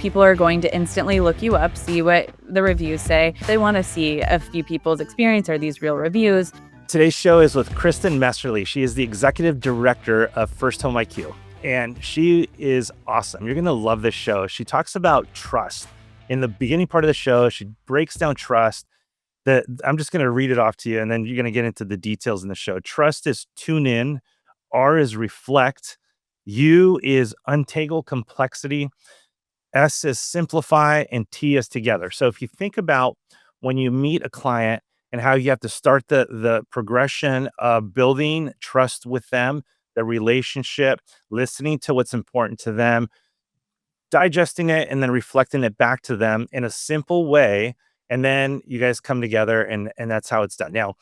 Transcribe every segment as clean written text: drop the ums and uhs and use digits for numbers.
People are going to instantly look you up, see what the reviews say. They want to see a few people's experience. Are these real reviews? Today's show is with Kristin Messerli. She is the executive director of First Home IQ, and she is awesome. You're going to love this show. She talks about trust. In the beginning part of the show, she breaks down trust. I'm just going to read it off to you, and then you're going to get into the details in the show. Trust is tune in. R is reflect. U is untangle complexity. S is simplify, and T is together. So if you think about when you meet a client and how you have to start the progression of building trust with them, the relationship, listening to what's important to them, digesting it, and then reflecting it back to them in a simple way. And then you guys come together, and that's how it's done. Now,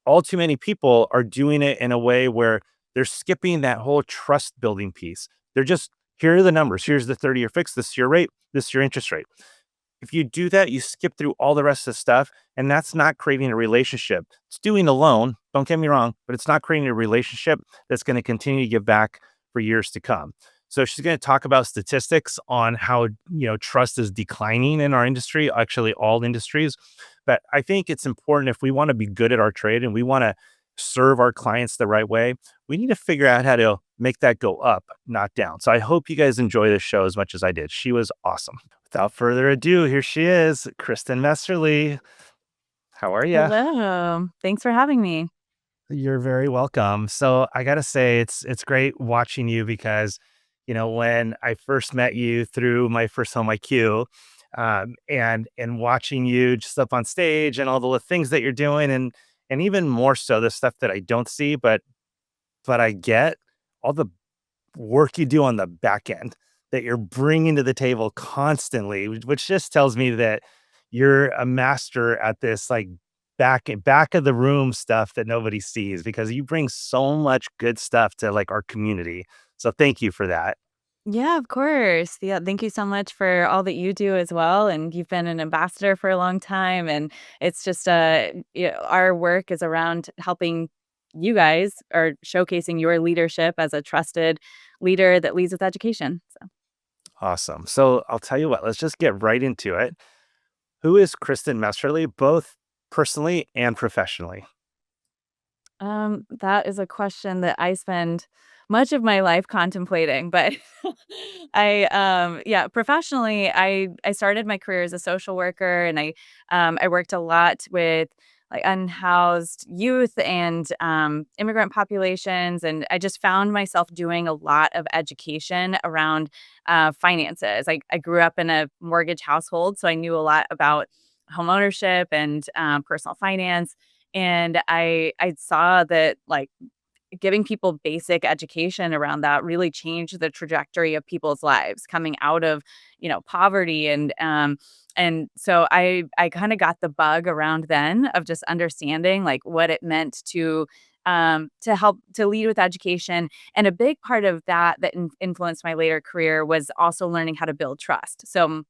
all too many people are doing it in a way where they're skipping that whole trust building piece. They're just, here are the numbers. Here's the 30-year fix. This is your rate. This is your interest rate. If you do that, you skip through all the rest of the stuff, and that's not creating a relationship. It's doing a loan, don't get me wrong, but it's not creating a relationship that's going to continue to give back for years to come. So she's going to talk about statistics on how, trust is declining in our industry, actually all industries. But I think it's important, if we want to be good at our trade and we want to serve our clients the right way, we need to figure out how to make that go up, not down. So I hope you guys enjoy this show as much as I did. She was awesome. Without further ado, here she is, Kristin Messerli. How are you? Hello. Thanks for having me. You're very welcome. So I gotta say, it's great watching you because, when I first met you through my First Home IQ, and watching you just up on stage and all the things that you're doing, and even more so the stuff that I don't see, but I get all the work you do on the back end that you're bringing to the table constantly, which just tells me that you're a master at this, like, back of the room stuff that nobody sees, because you bring so much good stuff to, like, our community. So thank you for that. Yeah, of course. Yeah, thank you so much for all that you do as well. And you've been an ambassador for a long time. And it's just our work is around helping you guys, or showcasing your leadership as a trusted leader that leads with education. So Awesome. So I'll tell you what, let's just get right into it. Who is Kristin Messerli, both personally and professionally? that is a question that I spend much of my life contemplating, but yeah, professionally, I started my career as a social worker, and I worked a lot with like unhoused youth and immigrant populations, and I just found myself doing a lot of education around finances. I grew up in a mortgage household, so I knew a lot about home ownership and personal finance, and I saw that, like, giving people basic education around that really changed the trajectory of people's lives coming out of, poverty. And so I kind of got the bug around then of just understanding, like, what it meant to help to lead with education. And a big part of that influenced my later career was also learning how to build trust. So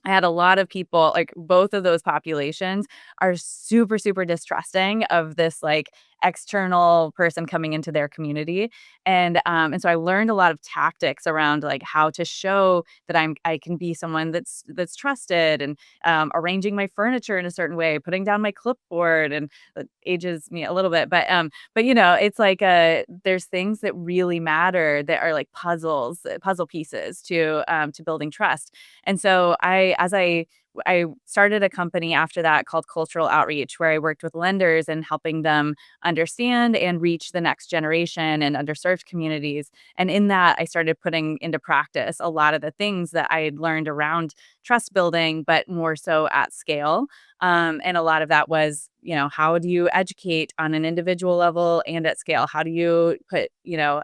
I had a lot of people, like, both of those populations are super, super distrusting of this, like, external person coming into their community. And so I learned a lot of tactics around, like, how to show that I can be someone that's trusted, and arranging my furniture in a certain way, putting down my clipboard, and it ages me a little bit. But it's like there's things that really matter that are like puzzle pieces to building trust. And so I started a company after that called Cultural Outreach, where I worked with lenders and helping them understand and reach the next generation and underserved communities. And in that, I started putting into practice a lot of the things that I had learned around trust building, but more so at scale. And a lot of that was, how do you educate on an individual level and at scale? How do you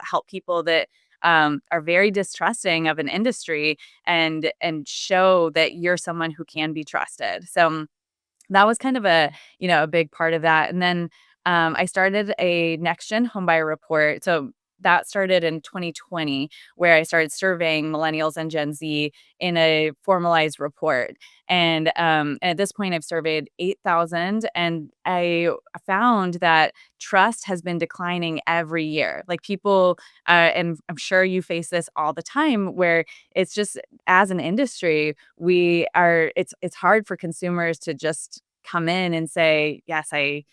help people that are very distrusting of an industry, and show that you're someone who can be trusted. So that was kind of a big part of that. And then I started a next gen homebuyer report. So that started in 2020, where I started surveying millennials and Gen Z in a formalized report. And at this point, I've surveyed 8,000, and I found that trust has been declining every year. Like people, and I'm sure you face this all the time, where it's just as an industry, we are. It's hard for consumers to just come in and say, "Yes, I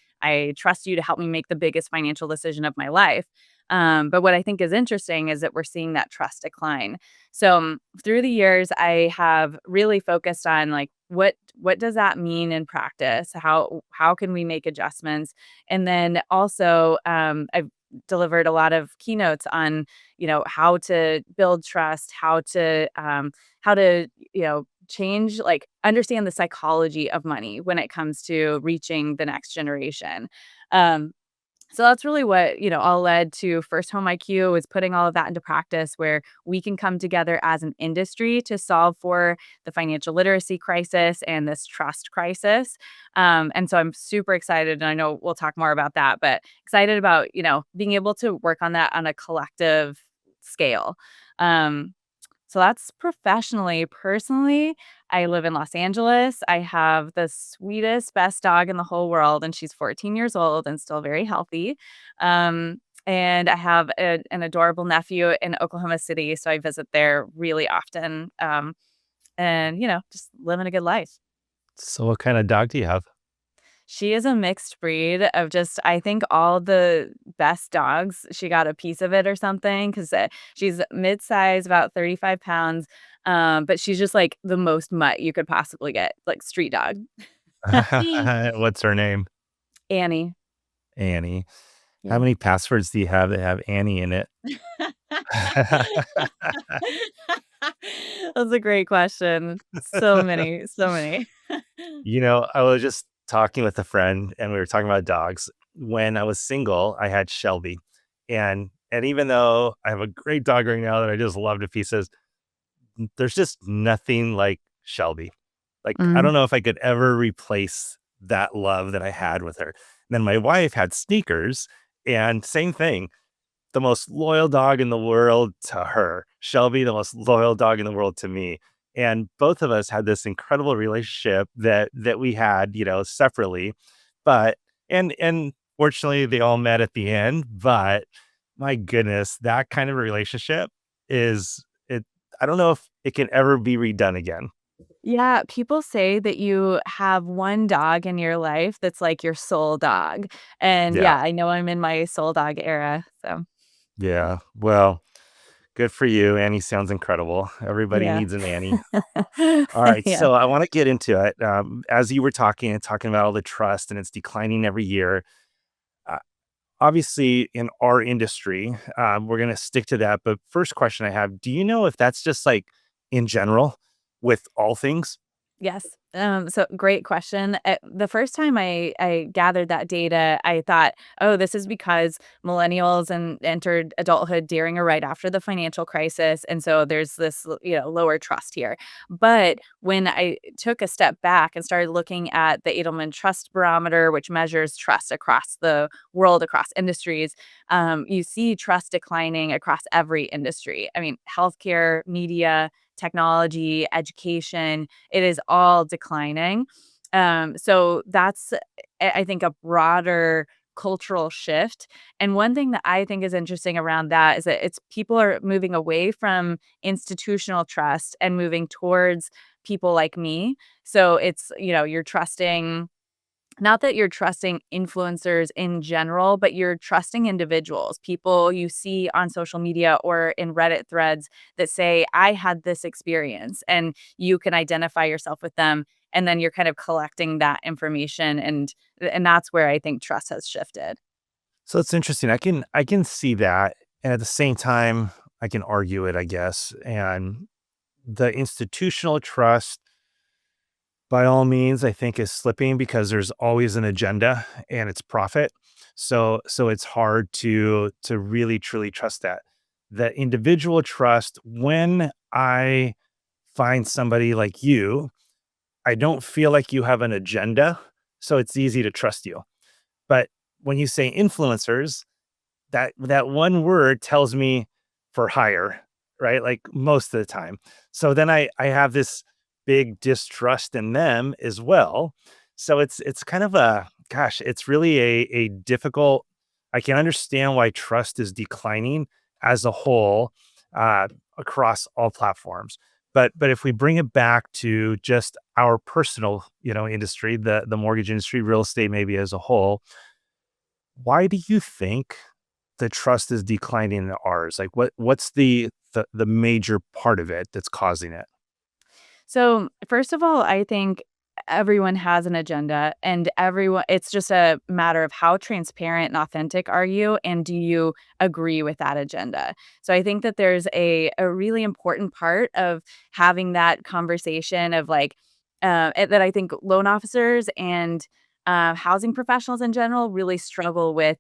trust you to help me make the biggest financial decision of my life." But what I think is interesting is that we're seeing that trust decline. So through the years, I have really focused on like what does that mean in practice? How can we make adjustments? And then also, I've delivered a lot of keynotes on how to build trust, how to change, like, understand the psychology of money when it comes to reaching the next generation. Um, so that's really what, all led to First Home IQ, is putting all of that into practice where we can come together as an industry to solve for the financial literacy crisis and this trust crisis. And so I'm super excited, and I know we'll talk more about that, but excited about, being able to work on that on a collective scale. Um, so that's professionally. Personally, I live in Los Angeles. I have the sweetest, best dog in the whole world, and she's 14 years old and still very healthy. And I have an adorable nephew in Oklahoma City, so I visit there really often. And just living a good life. So what kind of dog do you have? She is a mixed breed of just, I think, all the best dogs. She got a piece of it or something, because she's mid-size, about 35 pounds, but she's just, like, the most mutt you could possibly get, like, street dog. What's her name? Annie. Annie. How Yeah. many passwords do you have that have Annie in it? That's a great question. So many, so many. I was just talking with a friend and we were talking about dogs. When I was single, I had Shelby. And even though I have a great dog right now that I just love to pieces, there's just nothing like Shelby. Like, I Mm. don't know if I could ever replace that love that I had with her. Then my wife had Sneakers, and same thing, the most loyal dog in the world to her. Shelby, the most loyal dog in the world to me. And both of us had this incredible relationship that we had, separately. But and fortunately they all met at the end. But my goodness, that kind of relationship is it I don't know if it can ever be redone again. Yeah, people say that you have one dog in your life that's like your soul dog. And Yeah. yeah, I know I'm in my soul dog era. So Yeah. Well, good for you. Annie sounds incredible. Everybody yeah. needs an Annie. All right, Yeah. so I want to get into it. As you were talking and talking about all the trust and it's declining every year. Uh, Obviously, in our industry, we're going to stick to that. But first question I have: do you know if that's just like in general with all things? Yes. So great question. The first time I gathered that data, I thought, oh, this is because millennials and entered adulthood during or right after the financial crisis, and so there's this lower trust here. But when I took a step back and started looking at the Edelman Trust Barometer, which measures trust across the world, across industries, you see trust declining across every industry. I mean, healthcare, media, technology, education, it is all declining. So that's, I think, a broader cultural shift. And one thing that I think is interesting around that is that it's people are moving away from institutional trust and moving towards people like me. So it's, you're trusting, not that you're trusting influencers in general, but you're trusting individuals, people you see on social media or in Reddit threads that say, I had this experience, and you can identify yourself with them. And then you're kind of collecting that information. And that's where I think trust has shifted. So it's interesting. I can see that, and at the same time, I can argue it, I guess. And the institutional trust, by all means, I think is slipping because there's always an agenda and it's profit. So it's hard to really truly trust that. The individual trust, when I find somebody like you, I don't feel like you have an agenda, so it's easy to trust you. But when you say influencers, that one word tells me for hire, right? Like most of the time. So then I have this big distrust in them as well. So it's kind of a gosh, it's really a difficult. I can understand why trust is declining as a whole uh, across all platforms. But if we bring it back to just our personal, industry, the mortgage industry, real estate maybe as a whole, why do you think the trust is declining in ours? Like what's the major part of it that's causing it? So, first of all, I think everyone has an agenda and everyone it's just a matter of how transparent and authentic are you and do you agree with that agenda. So I think that there's a really important part of having that conversation of like that I think loan officers and housing professionals in general really struggle with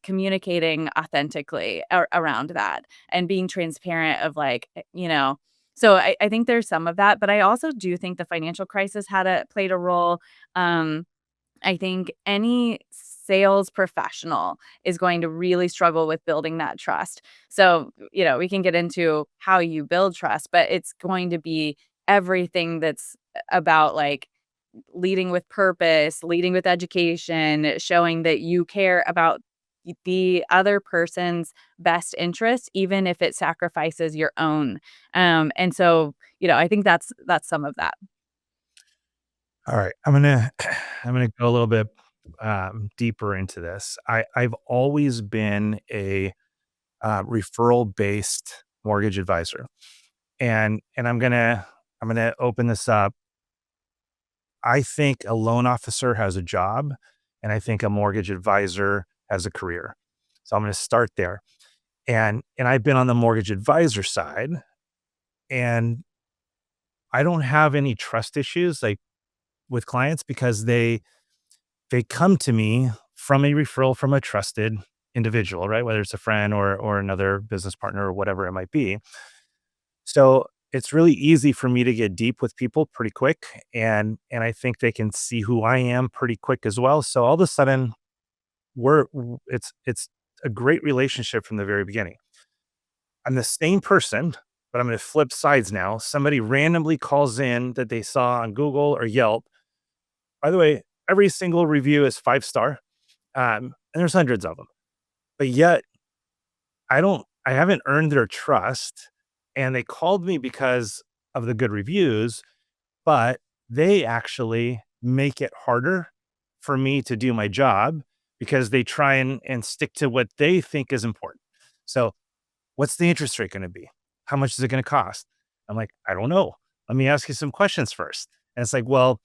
communicating authentically around that and being transparent of like, so I think there's some of that, but I also do think the financial crisis played a role. Um, I think any sales professional is going to really struggle with building that trust. So, we can get into how you build trust, but it's going to be everything that's about like leading with purpose, leading with education, showing that you care about the other person's best interests, even if it sacrifices your own. And so, I think that's some of that. All right, I'm gonna go a little bit deeper into this. I've always been a referral based mortgage advisor, and I'm gonna open this up. I think a loan officer has a job, and I think a mortgage advisor has a career. So I'm gonna start there. And I've been on the mortgage advisor side, and I don't have any trust issues like with clients because they come to me from a referral from a trusted individual, right? Whether it's a friend or another business partner or whatever it might be. So it's really easy for me to get deep with people pretty quick, and I think they can see who I am pretty quick as well. So all of a sudden it's a great relationship from the very beginning. I'm the same person, but I'm going to flip sides now. Somebody randomly calls in that they saw on Google or Yelp. By the way, every single review is 5 star, and there's hundreds of them. But yet, I haven't earned their trust, and they called me because of the good reviews, but they actually make it harder for me to do my job because they try and stick to what they think is important. So, what's the interest rate going to be? How much is it going to cost? I'm like, I don't know. Let me ask you some questions first. And it's like, well,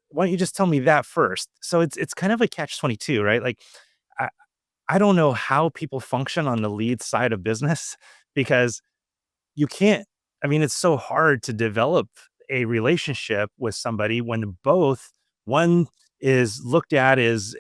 why don't you just tell me that first? So it's kind of a catch 22, right? Like I, I don't know how people function on the lead side of business because you can't. I mean, it's so hard to develop a relationship with somebody when both one is looked at as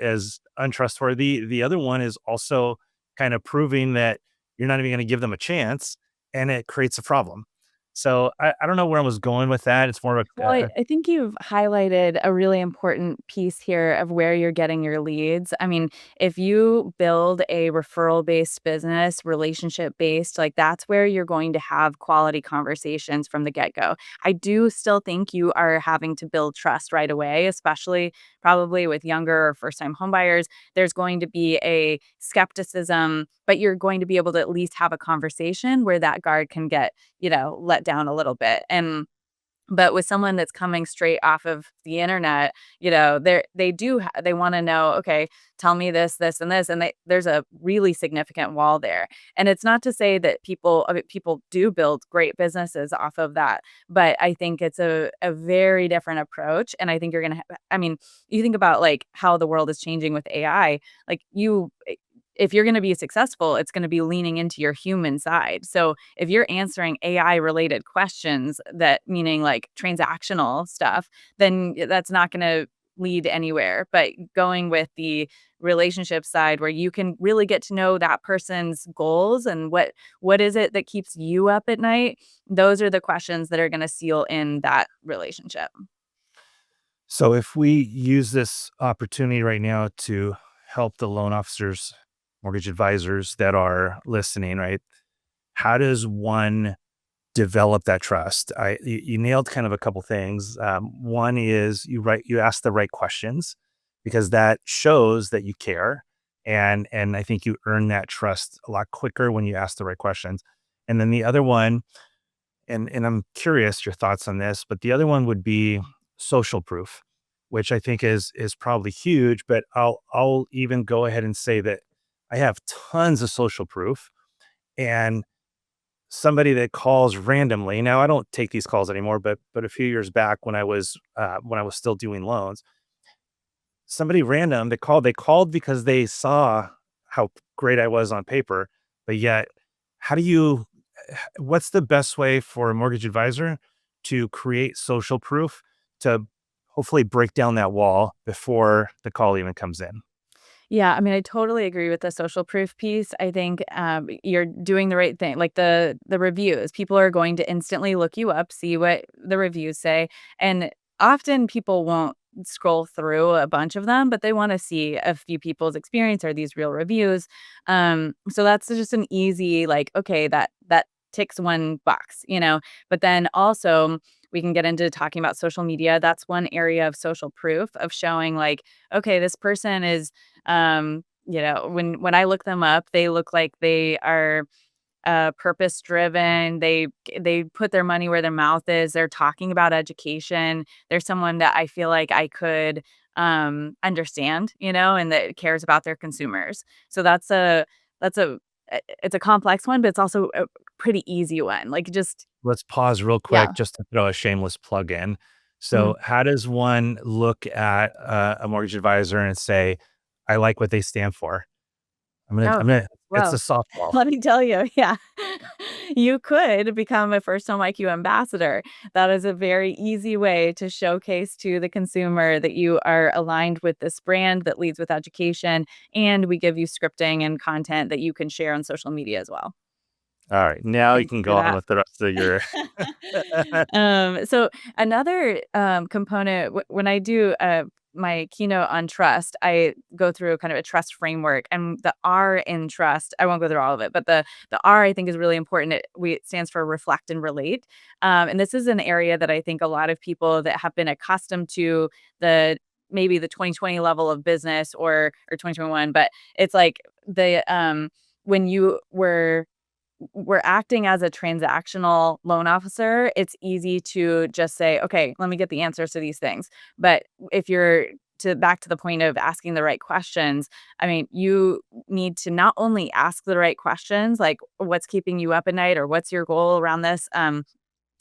untrustworthy, the other one is also kind of proving that you're not even going to give them a chance, and it creates a problem. So I don't know where I was going with that. It's more of Well, I think you've highlighted a really important piece here of where you're getting your leads. I mean, if you build a referral-based business, relationship-based, like, that's where you're going to have quality conversations from the get-go. I do still think you are having to build trust right away, especially probably with younger or first-time homebuyers. There's going to be a skepticism, but you're going to be able to at least have a conversation where that guard can get, let down a little bit, but with someone that's coming straight off of the internet, they wanna know, "Okay, tell me this, this, and this," and there's a really significant wall there, and it's not to say that people do build great businesses off of that, but I think it's a very different approach, and I think you're gonna I mean, you think about, like, how the world is changing with AI, like, if you're gonna be successful, it's gonna be leaning into your human side. So if you're answering AI related questions that meaning like transactional stuff, then that's not gonna lead anywhere. But going with the relationship side where you can really get to know that person's goals and what is it that keeps you up at night, those are the questions that are gonna seal in that relationship. So if we use this opportunity right now to help the loan officers mortgage advisors that are listening, right? How does one develop that trust? You nailed kind of a couple things. One is you ask the right questions because that shows that you care, and I think you earn that trust a lot quicker when you ask the right questions. And then the other one, and I'm curious your thoughts on this, but the other one would be social proof, which I think is probably huge. But I'll even go ahead and say that I have tons of social proof, and somebody that calls randomly. Now I don't take these calls anymore, but a few years back when I was still doing loans, somebody random they called because they saw how great I was on paper, but yet how do you what's the best way for a mortgage advisor to create social proof to hopefully break down that wall before the call even comes in? Yeah, I mean, I totally agree with the social proof piece. I think, you're doing the right thing. Like the reviews, people are going to instantly look you up, see what the reviews say, and often people won't scroll through a bunch of them, but they wanna see a few people's experience. Are these real reviews? So that's just an easy, like, okay, that ticks one box, you know? But then also, we can get into talking about social media. That's one area of social proof of showing, like, okay, this person is when I look them up, they look like they are, purpose driven. They put their money where their mouth is. They're talking about education. They're someone that I feel like I could, understand, and that cares about their consumers. So it's a complex one, but it's also a pretty easy one. Like, just Let's pause real yeah. quick just to throw a shameless plug in. Mhm. So, how does one look at a mortgage advisor and say, "I like what they stand for"? Oh, It's a well, softball. let me tell you, yeah. You could become a First Home IQ ambassador. That is a very easy way to showcase to the consumer that you are aligned with this brand that leads with education, and we give you scripting and content that you can share on social media as well. All right, now you can Consider go on that. with the rest of your So another component when I do my keynote on trust, I go through kind of a trust framework, and the R in trust. I won't go through all of it, but the R I think is really important. It stands for reflect and relate, and this is an area that I think a lot of people that have been accustomed to the maybe the 2020 level of business or 2021, but it's like the when you were acting as a transactional loan officer, it's easy to just say, "Okay, let me get the answers to these things." But if you're to back to the point of asking the right questions, I mean, you need to not only ask the right questions, like what's keeping you up at night or what's your goal around this,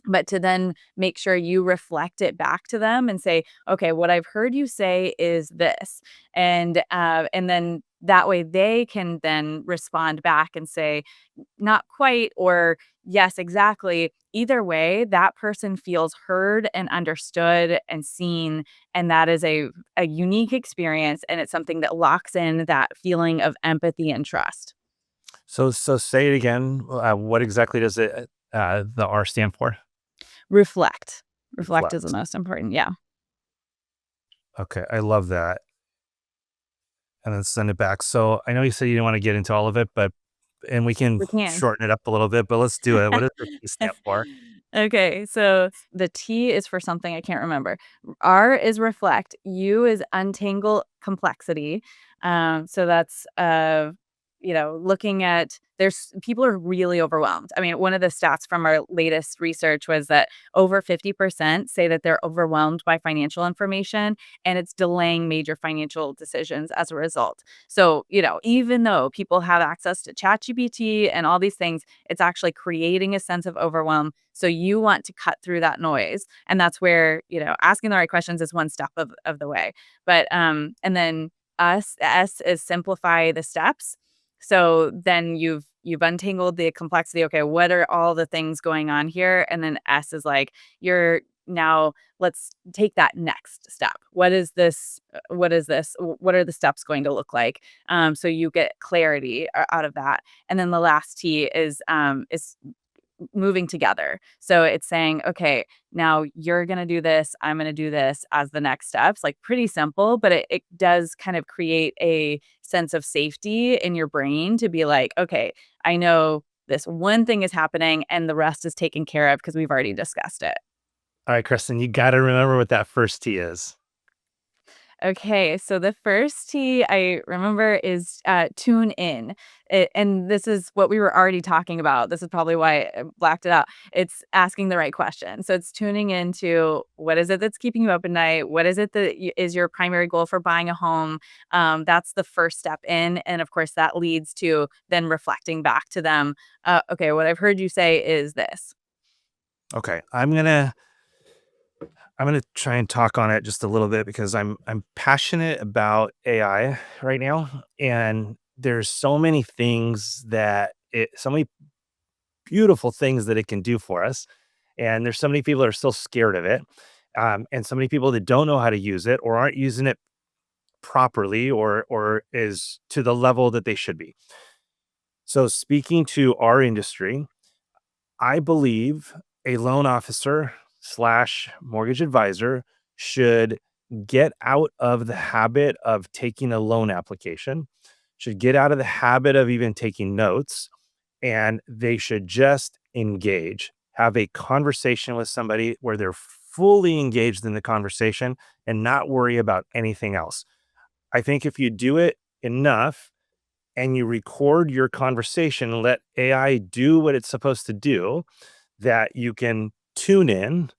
but to then make sure you reflect it back to them and say, "Okay, what I've heard you say is this." And then that way they can then respond back and say, "Not quite," or "Yes, exactly." Either way, that person feels heard and understood and seen, and that is a unique experience, and it's something that locks in that feeling of empathy and trust. So say it again. What exactly does the R stand for? Reflect. Reflect is the Reflect. most important, yeah. Okay, I love that. And then send it back. So I know you said you didn't want to get into all of it, but and we can We can. shorten it up a little bit, but let's do it. What does the P stand for? Okay, so the T is for something I can't remember. R is reflect. U is untangle complexity. So that's looking at there's people are really overwhelmed. I mean, one of the stats from our latest research was that over 50% say that they're overwhelmed by financial information and it's delaying major financial decisions as a result. So, even though people have access to ChatGPT and all these things, it's actually creating a sense of overwhelm. So you want to cut through that noise. And that's where, asking the right questions is one step of the way. But and then S is simplify the steps. So then you've untangled the complexity. Okay, what are all the things going on here? And then S is like you're now let's take that next step. What is this? What is this? What are the steps going to look like? So you get clarity out of that. And then the last T is moving together. So it's saying, okay, now you're going to do this. I'm going to do this as the next steps. Like pretty simple, but it does kind of create a sense of safety in your brain to be like, okay, I know this one thing is happening and the rest is taken care of because we've already discussed it. All right, Kristen, you got to remember what that first T is. Okay, so the first T I remember is tune in. And this is what we were already talking about. This is probably why I blacked it out. It's asking the right question. So it's tuning into what is it that's keeping you up at night? What is it that is your primary goal for buying a home? That's the first step in. And of course, that leads to then reflecting back to them. Okay, what I've heard you say is this. Okay, I'm gonna try and talk on it just a little bit because I'm passionate about AI right now, and there's so many things so many beautiful things that it can do for us, and there's so many people that are still scared of it, and so many people that don't know how to use it or aren't using it properly or is to the level that they should be. So speaking to our industry, I believe a loan officer slash mortgage advisor should get out of the habit of taking a loan application, should get out of the habit of even taking notes, and they should just engage, have a conversation with somebody where they're fully engaged in the conversation and not worry about anything else. I think if you do it enough, and you record your conversation and let AI do what it's supposed to do, that you can tune in,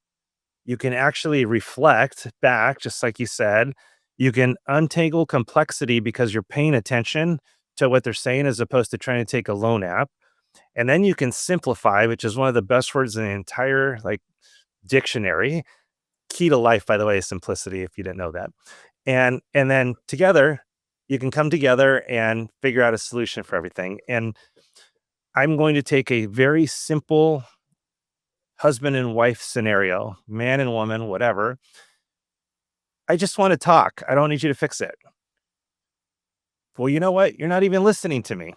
you can actually reflect back, just like you said. You can untangle complexity because you're paying attention to what they're saying as opposed to trying to take a loan app. And then you can simplify, which is one of the best words in the entire like dictionary. Key to life, by the way, is simplicity, if you didn't know that. And then together, you can come together and figure out a solution for everything. And I'm going to take a very simple husband and wife scenario, man and woman, whatever. I just want to talk. I don't need you to fix it. Well, you know what? You're not even listening to me.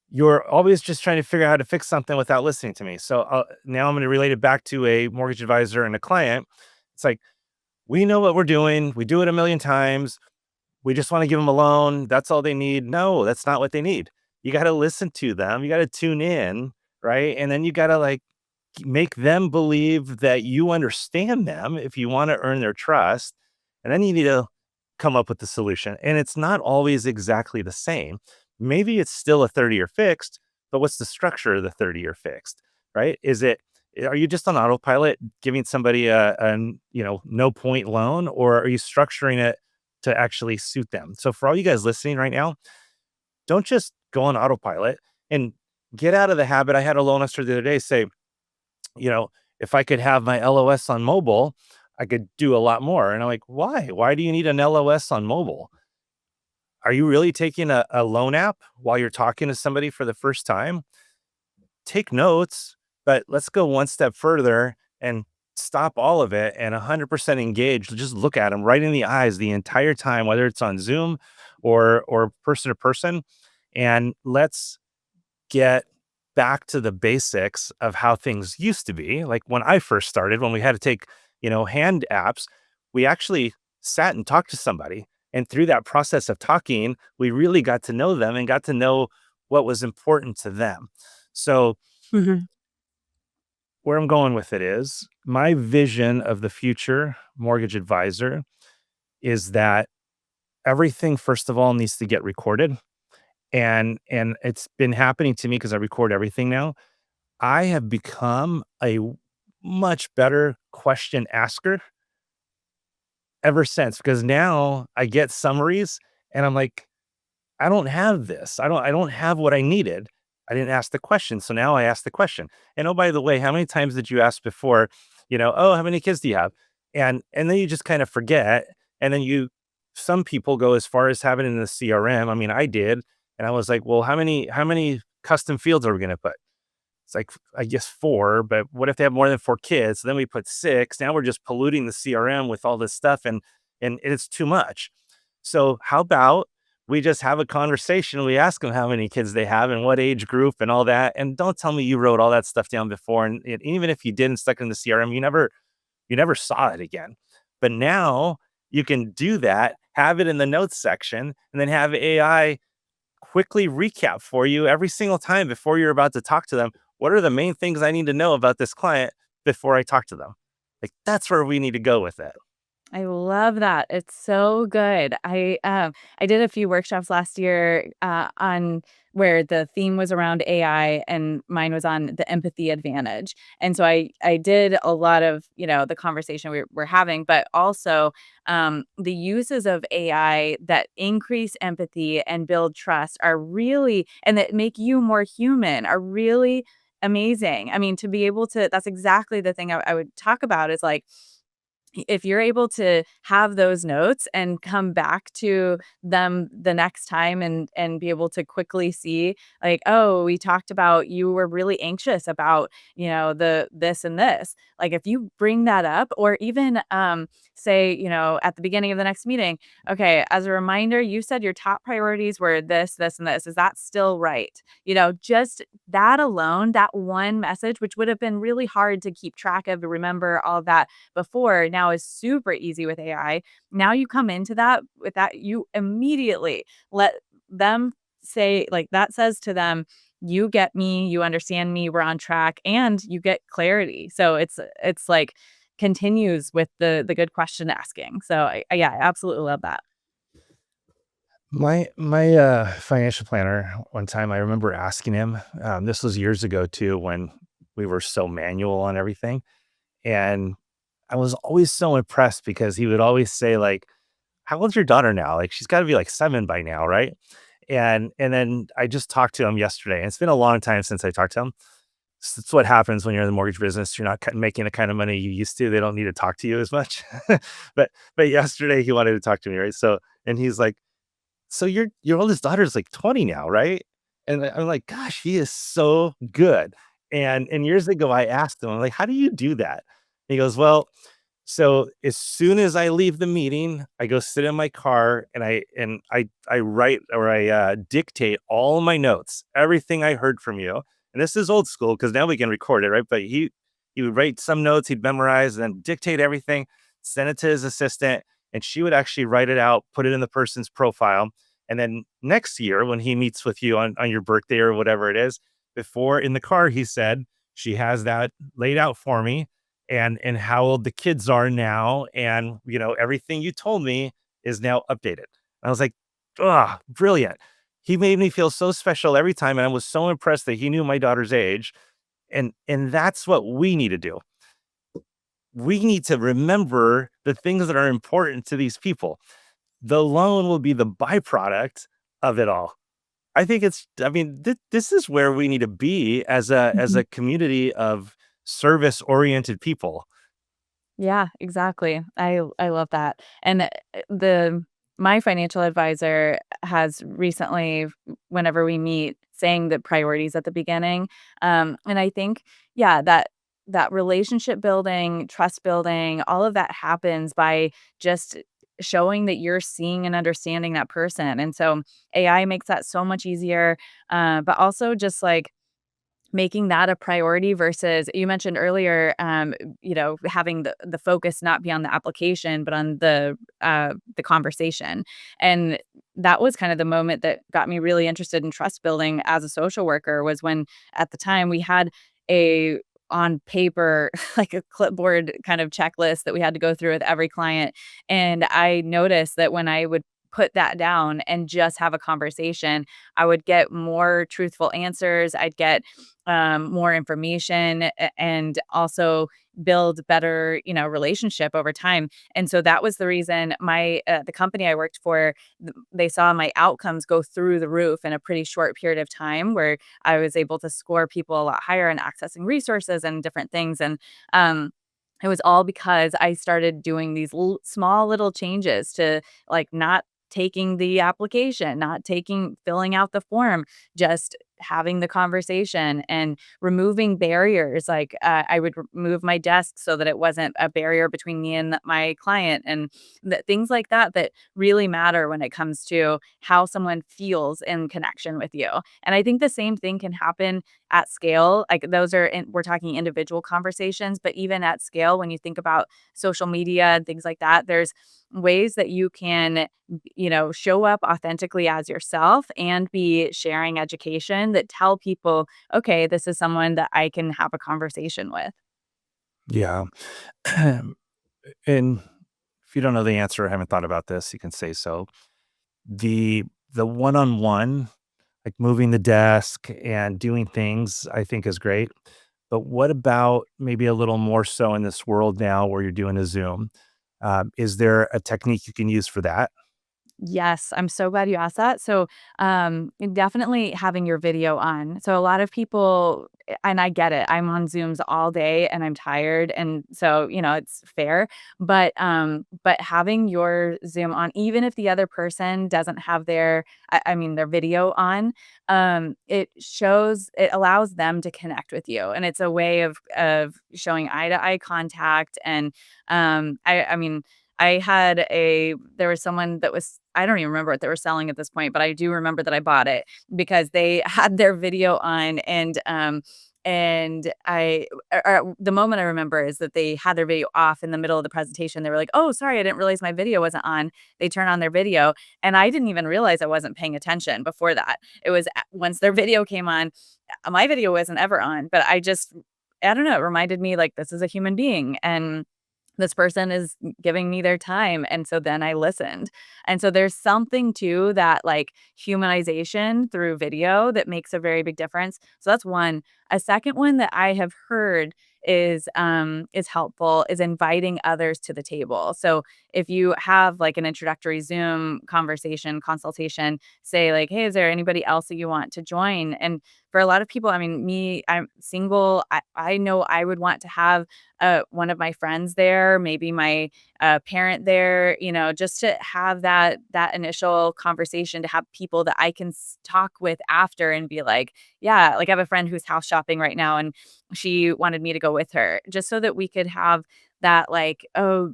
You're always just trying to figure out how to fix something without listening to me. So now I'm going to relate it back to a mortgage advisor and a client. It's like, we know what we're doing. We do it a million times. We just want to give them a loan. That's all they need. No, that's not what they need. You got to listen to them. You got to tune in, right? And then you got to like make them believe that you understand them if you want to earn their trust. And then you need to come up with the solution. And it's not always exactly the same. Maybe it's still a 30-year fixed, but what's the structure of the 30-year fixed, right? Are you just on autopilot giving somebody a no point loan, or are you structuring it to actually suit them? So for all you guys listening right now, don't just go on autopilot and get out of the habit. I had a loan officer the other day say, you know, if I could have my LOS on mobile, I could do a lot more. And I'm like, why? Why do you need an LOS on mobile? Are you really taking a loan app while you're talking to somebody for the first time? Take notes, but let's go one step further and stop all of it and 100% engage. Just look at them right in the eyes the entire time, whether it's on Zoom or person to person. And let's get back to the basics of how things used to be. Like when I first started, when we had to take, hand apps, we actually sat and talked to somebody. And through that process of talking, we really got to know them and got to know what was important to them. So, Mhm. where I'm going with it is my vision of the future mortgage advisor is that everything, first of all, needs to get recorded. And it's been happening to me because I record everything now. I have become a much better question asker ever since, because now I get summaries and I'm like, I don't have this. I don't have what I needed. I didn't ask the question. So now I ask the question. And oh, by the way, how many times did you ask before, oh, how many kids do you have? And then you just kind of forget. And then some people go as far as having it in the CRM. I mean, I did. And I was like, well, how many custom fields are we going to put? It's like, I guess 4, but what if they have more than 4 kids? So then we put 6. Now we're just polluting the CRM with all this stuff and it's too much. So how about we just have a conversation? We ask them how many kids they have and what age group and all that. And don't tell me you wrote all that stuff down before. And even if you didn't stuck in the CRM, you never saw it again. But now you can do that have it in the notes section, and then have AI quickly recap for you every single time before you're about to talk to them. What are the main things I need to know about this client before I talk to them? Like, that's where we need to go with it. I love that. It's so good. I did a few workshops last year on where the theme was around AI and mine was on the empathy advantage. And so I did a lot of, the conversation we're having, but also the uses of AI that increase empathy and build trust are really, and that make you more human, are really amazing. I mean, to be able to, that's exactly the thing I would talk about is like, if you're able to have those notes and come back to them the next time and be able to quickly see like, oh, we talked about you were really anxious about, the this and this. Like if you bring that up or even say, at the beginning of the next meeting, okay, as a reminder, you said your top priorities were this, this, and this. Is that still right? Just that alone, that one message, which would have been really hard to keep track of, to remember all of that before, now is super easy with AI. Now you come into that with that, you immediately let them say, like, that says to them, you get me, you understand me, we're on track, and you get clarity. So it's like continues with the good question asking. So yeah, I absolutely love that. My financial planner, one time I remember asking him, this was years ago too, when we were so manual on everything. And I was always so impressed because he would always say, like, "How old's your daughter now? Like, she's gotta be, like, 7 by now, right?" And then I just talked to him yesterday, and it's been a long time since I talked to him. It's what happens when you're in the mortgage business. You're not making the kind of money you used to. They don't need to talk to you as much. But yesterday, he wanted to talk to me, right? So and he's like, "So your oldest daughter is, like, 20 now, right?" And I'm like, "Gosh, he is so good." And years ago, I asked him, I'm like, "How do you do that?" He goes, "Well, so as soon as I leave the meeting, I go sit in my car and I write or I dictate all my notes, everything I heard from you." And this is old school because now we can record it, right? But he would write some notes, he'd memorize, and then dictate everything, send it to his assistant, and she would actually write it out, put it in the person's profile. And then next year, when he meets with you on your birthday or whatever it is, before in the car, he said, she has that laid out for me and how old the kids are now. And, everything you told me is now updated. I was like, oh, brilliant. He made me feel so special every time. And I was so impressed that he knew my daughter's age. And that's what we need to do. We need to remember the things that are important to these people. The loan will be the byproduct of it all. I think I mean, this is where we need to be as Mhm. a community of service-oriented people. Yeah, exactly. I love that. And the my financial advisor has recently, whenever we meet, saying the priorities at the beginning. And I think, yeah, that relationship building, trust building, all of that happens by just showing that you're seeing and understanding that person. And so AI makes that so much easier. But also just like making that a priority versus you mentioned earlier, having the focus not be on the application, but on the conversation. And that was kind of the moment that got me really interested in trust building as a social worker was when at the time we had a on paper like a clipboard kind of checklist that we had to go through with every client. And I noticed that when I would put that down and just have a conversation, I would get more truthful answers. I'd get more information and also build better, relationship over time. And so that was the reason the company I worked for, they saw my outcomes go through the roof in a pretty short period of time where I was able to score people a lot higher in accessing resources and different things. And it was all because I started doing these small little changes to like not taking the application, not filling out the form, just having the conversation and removing barriers. Like I would move my desk so that it wasn't a barrier between me and my client, and things like that that really matter when it comes to how someone feels in connection with you. And I think the same thing can happen at scale, like those are we're talking individual conversations, but even at scale, when you think about social media and things like that, there's ways that you can, show up authentically as yourself and be sharing education that tell people, okay, this is someone that I can have a conversation with. Yeah. And if you don't know the answer or haven't thought about this, you can say so. The the one-on-one, like moving the desk and doing things, I think is great. But what about maybe a little more so in this world now where you're doing a Zoom? Is there a technique you can use for that? Yes, I'm so glad you asked that. So, definitely having your video on. So, a lot of people, and I get it. I'm on Zooms all day, and I'm tired, and so it's fair. But having your Zoom on, even if the other person doesn't have their their video on, it allows them to connect with you, and it's a way of showing eye to eye contact. And I mean there was someone that was I don't even remember what they were selling at this point, but I do remember that I bought it because they had their video on. And the moment I remember is that they had their video off in the middle of the presentation. They were like, "Oh, sorry, I didn't realize my video wasn't on." They turn on their video, and I didn't even realize I wasn't paying attention before that. It was once their video came on, my video wasn't ever on, but I don't know, it reminded me like this is a human being, and this person is giving me their time, and so then I listened. And so there's something to that, like, humanization through video that makes a very big difference. So that's one. A second one that I have heard is helpful is inviting others to the table. So if you have, like, an introductory Zoom conversation, consultation, say, like, "Hey, is there anybody else that you want to join?" And for a lot of people, I mean, I'm single, I know I would want to have one of my friends there, maybe my parent there, just to have that initial conversation, to have people that I can talk with after and be like, yeah, like I have a friend who's house shopping right now, and she wanted me to go with her, just so that we could have that, like, oh,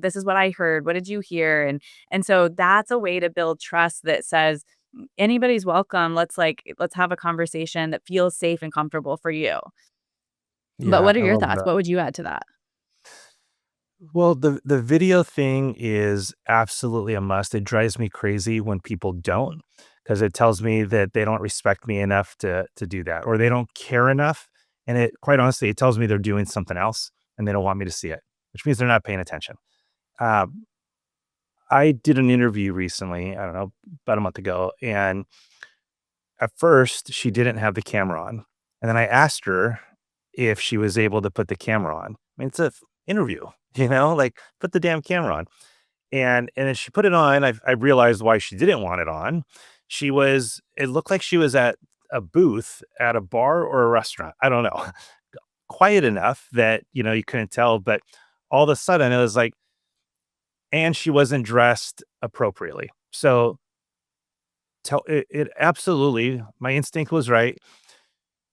this is what I heard. What did you hear? And so that's a way to build trust that says anybody's welcome. Let's have a conversation that feels safe and comfortable for you. But Yeah, what are I your love thoughts? that. What would you add to that? Well, the video thing is absolutely a must. It drives me crazy when people don't, because it tells me that they don't respect me enough to do that, or they don't care enough. And it quite honestly, it tells me they're doing something else and they don't want me to see it, which means they're not paying attention. Um, I did an interview recently, I don't know, about a month ago, and at first she didn't have the camera on. And then I asked her if she was able to put the camera on. I mean, it's a interview, like put the damn camera on. And then she put it on. I realized why she didn't want it on. It looked like she was at a booth at a bar or a restaurant. I don't know. Quiet enough that, you couldn't tell. But all of a sudden it was like, and she wasn't dressed appropriately. So it absolutely, my instinct was right.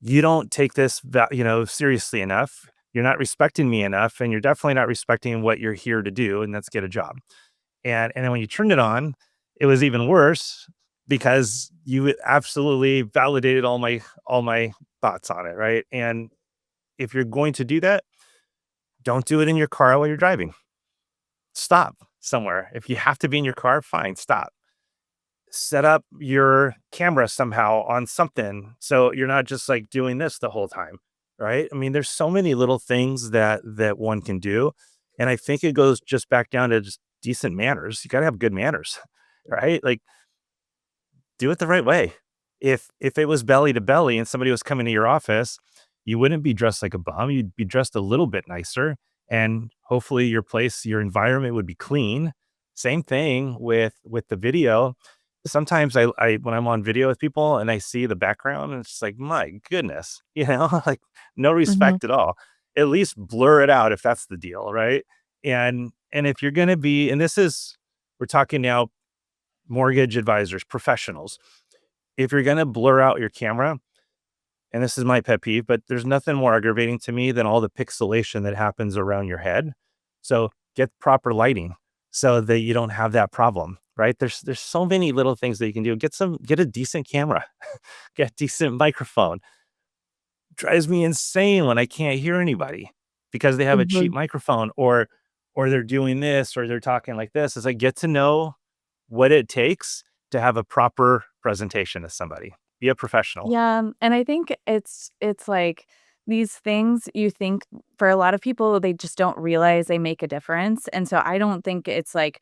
You don't take this, seriously enough. You're not respecting me enough. And you're definitely not respecting what you're here to do. And that's get a job. And then when you turned it on, it was even worse because you absolutely validated all my thoughts on it, right? And if you're going to do that, don't do it in your car while you're driving. Stop somewhere. If you have to be in your car, fine, stop. Set up your camera somehow on something so you're not just like doing this the whole time, right? I mean, there's so many little things that one can do, and I think it goes just back down to just decent manners. You got to have good manners, right? Like, do it the right way. If it was belly to belly and somebody was coming to your office, you wouldn't be dressed like a bum. You'd be dressed a little bit nicer, and hopefully your environment would be clean. Same thing with the video. Sometimes I when I'm on video with people and I see the background, and it's just like, my goodness, like no Mhm. respect at all. At least blur it out if that's the deal, right? And if you're gonna be, and this is we're talking now mortgage advisors, professionals. If you're going to blur out your camera, and this is my pet peeve, but there's nothing more aggravating to me than all the pixelation that happens around your head. So get proper lighting so that you don't have that problem, right? There's so many little things that you can do. Get a decent camera, get a decent microphone. drives me insane when I can't hear anybody because they have a cheap Mhm. microphone or they're doing this or they're talking like this. Is I get to know what it takes to have a proper presentation to somebody. Be a professional. Yeah, and I think it's like these things you think for a lot of people, they just don't realize they make a difference, and so I don't think it's like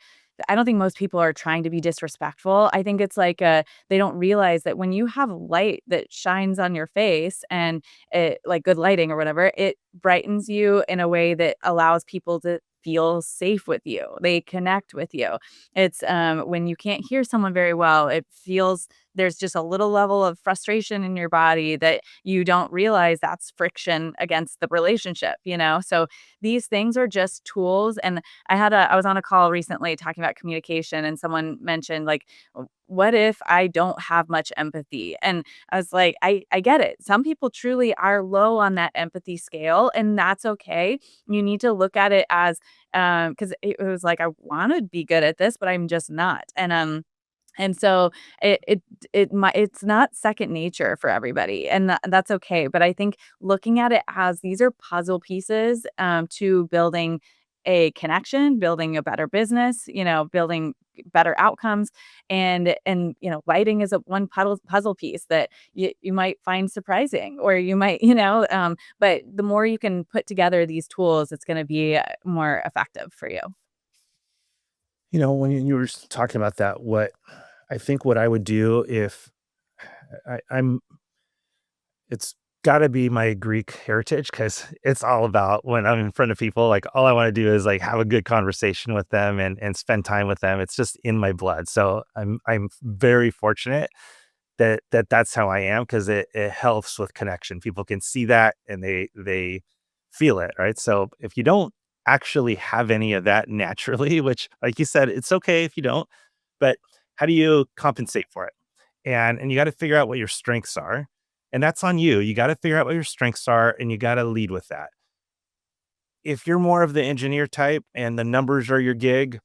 I don't think most people are trying to be disrespectful. I think it's like, they don't realize that when you have light that shines on your face and it like good lighting or whatever, it brightens you in a way that allows people to feel safe with you. They connect with you. It's, when you can't hear someone very well, it feels there's just a little level of frustration in your body that you don't realize that's friction against the relationship, you know? So these things are just tools. And I was on a call recently talking about communication and someone mentioned like, What if I don't have much empathy?" And I was like, I get it. Some people truly are low on that empathy scale, and that's okay. You need to look at it as because it was like I want to be good at this, but I'm just not. And so it's not second nature for everybody, and that's okay, but I think looking at it as these are puzzle pieces, to building a connection, building a better business, building better outcomes, lighting is a one puzzle piece that you might find surprising or you might, but the more you can put together these tools, it's gonna be, more effective for you. When you were talking about that, what I would do if I'm it's gotta be my Greek heritage because it's all about when I'm in front of people, like, all I wanna do is, like, have a good conversation with them and spend time with them. It's just in my blood. So I'm very fortunate that's how I am because it helps with connection. People can see that and they feel it, right? So if you don't actually have any of that naturally, which like you said, it's okay if you don't, but how do you compensate for it? And you got to figure out what your strengths are. And that's on you. You got to figure out what your strengths are and you got to lead with that. If you're more of the engineer type and the numbers are your gig,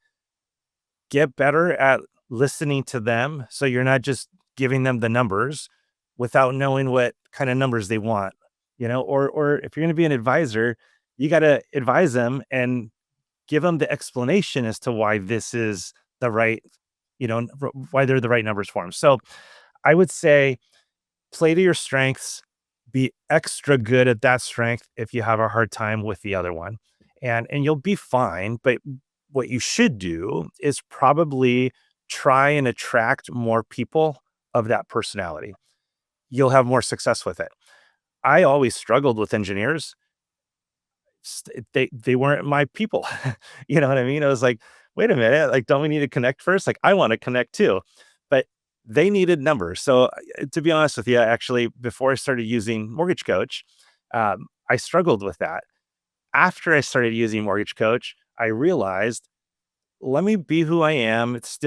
get better at listening to them so you're not just giving them the numbers without knowing what kind of numbers they want, or if you're going to be an advisor, you got to advise them and give them the explanation as to why this is the right, why they're the right numbers for them. So I would say play to your strengths, be extra good at that strength if you have a hard time with the other one. And you'll be fine, but what you should do is probably try and attract more people of that personality. You'll have more success with it. I always struggled with engineers. They weren't my people. You know what I mean? I was like, wait a minute, like, don't we need to connect first? Like, I want to connect too. But they needed numbers. So to be honest with you, actually, before I started using Mortgage Coach, I struggled with that. After I started using Mortgage Coach, I realized, let me be who I am. It's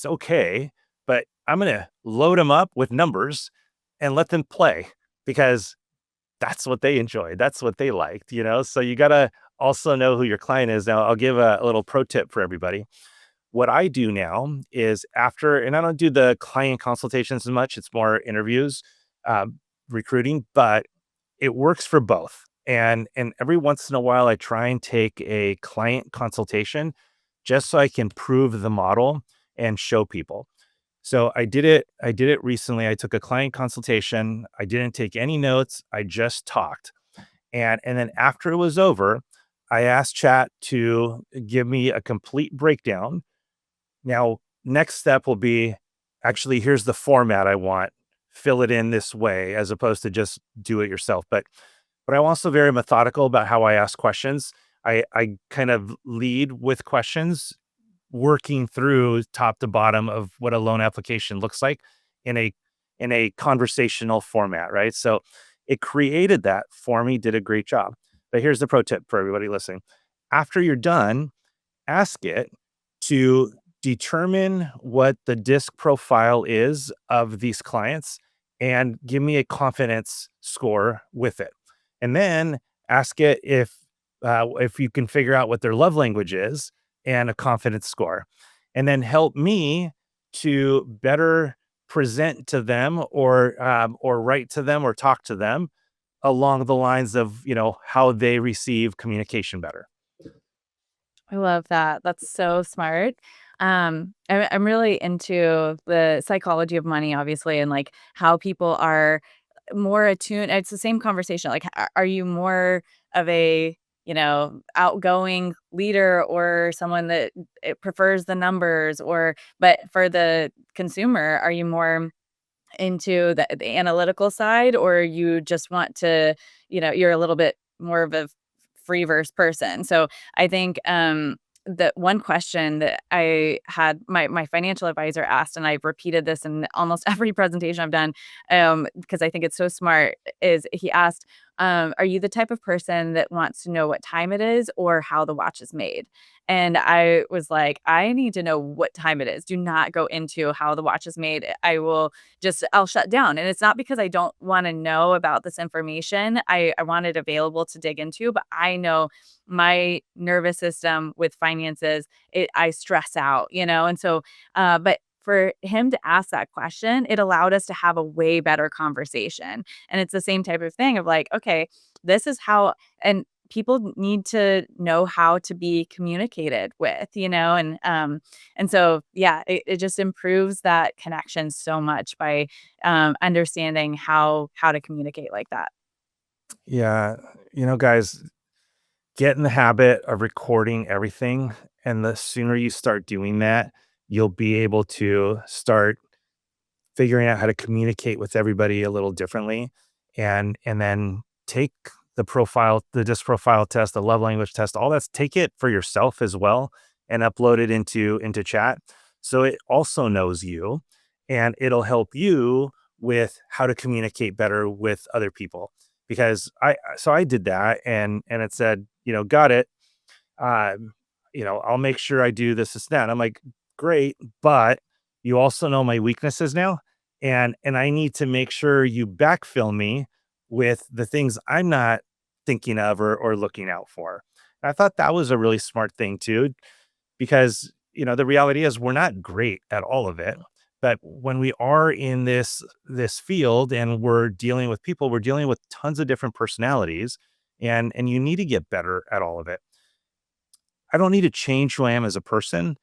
okay, but I'm gonna load them up with numbers and let them play because that's what they enjoyed. That's what they liked. So you gotta also know who your client is. Now, I'll give a little pro tip for everybody. What I do now is and I don't do the client consultations as much, it's more interviews, recruiting, but it works for both. And every once in a while, I try and take a client consultation just so I can prove the model and show people. So I did it recently. I took a client consultation. I didn't take any notes. I just talked. And then after it was over, I asked chat to give me a complete breakdown. Now, next step will be, actually, here's the format I want. Fill it in this way as opposed to just do it yourself. But I'm also very methodical about how I ask questions. I kind of lead with questions, working through top to bottom of what a loan application looks like in a conversational format, right? So it created that for me, did a great job. But here's the pro tip for everybody listening. After you're done, ask it to determine what the disc profile is of these clients and give me a confidence score with it. And then ask it if you can figure out what their love language is and a confidence score. And then help me to better present to them or write to them or talk to them along the lines of, how they receive communication better. I love that. That's so smart. I'm really into the psychology of money, obviously, and like how people are more attuned. It's the same conversation. Like, are you more of a outgoing leader or someone that prefers the numbers, or but for the consumer, are you more into the analytical side, or you just want to, you're a little bit more of a free verse person. So I think the one question that I had my financial advisor asked, and I've repeated this in almost every presentation I've done, because I think it's so smart, is he asked, are you the type of person that wants to know what time it is or how the watch is made? And I was like, I need to know what time it is. Do not go into how the watch is made. I'll shut down. And it's not because I don't want to know about this information. I want it available to dig into, but I know my nervous system with finances, I stress out, and so, but for him to ask that question, it allowed us to have a way better conversation. And it's the same type of thing of like, okay, this is how, and people need to know how to be communicated with, and so, yeah, it just improves that connection so much by, understanding how to communicate like that. Yeah. Guys, get in the habit of recording everything. And the sooner you start doing that, you'll be able to start figuring out how to communicate with everybody a little differently. And then take the disc profile test, the love language test, all that's take it for yourself as well and upload it into chat. So it also knows you and it'll help you with how to communicate better with other people. Because I did that and it said, got it. I'll make sure I do this, that. I'm like, great, but you also know my weaknesses now, and I need to make sure you backfill me with the things I'm not thinking of or looking out for. And I thought that was a really smart thing too, because the reality is we're not great at all of it. But when we are in this field and we're dealing with people, we're dealing with tons of different personalities, and you need to get better at all of it. I don't need to change who I am as a person,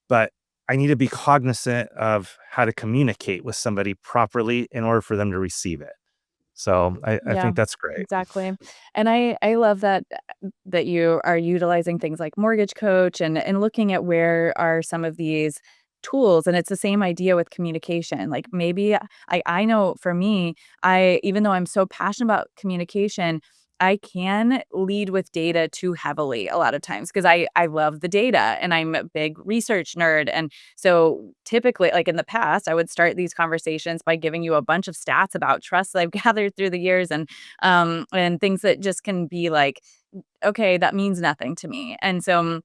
but I need to be cognizant of how to communicate with somebody properly in order for them to receive it. So I Yeah, think that's great. exactly. And I love that you are utilizing things like Mortgage Coach and looking at where are some of these tools, and it's the same idea with communication. Like maybe I know for me, I even though I'm so passionate about communication, I can lead with data too heavily a lot of times because I love the data and I'm a big research nerd. And so typically, like in the past, I would start these conversations by giving you a bunch of stats about trust that I've gathered through the years and things that just can be like, okay, that means nothing to me. And so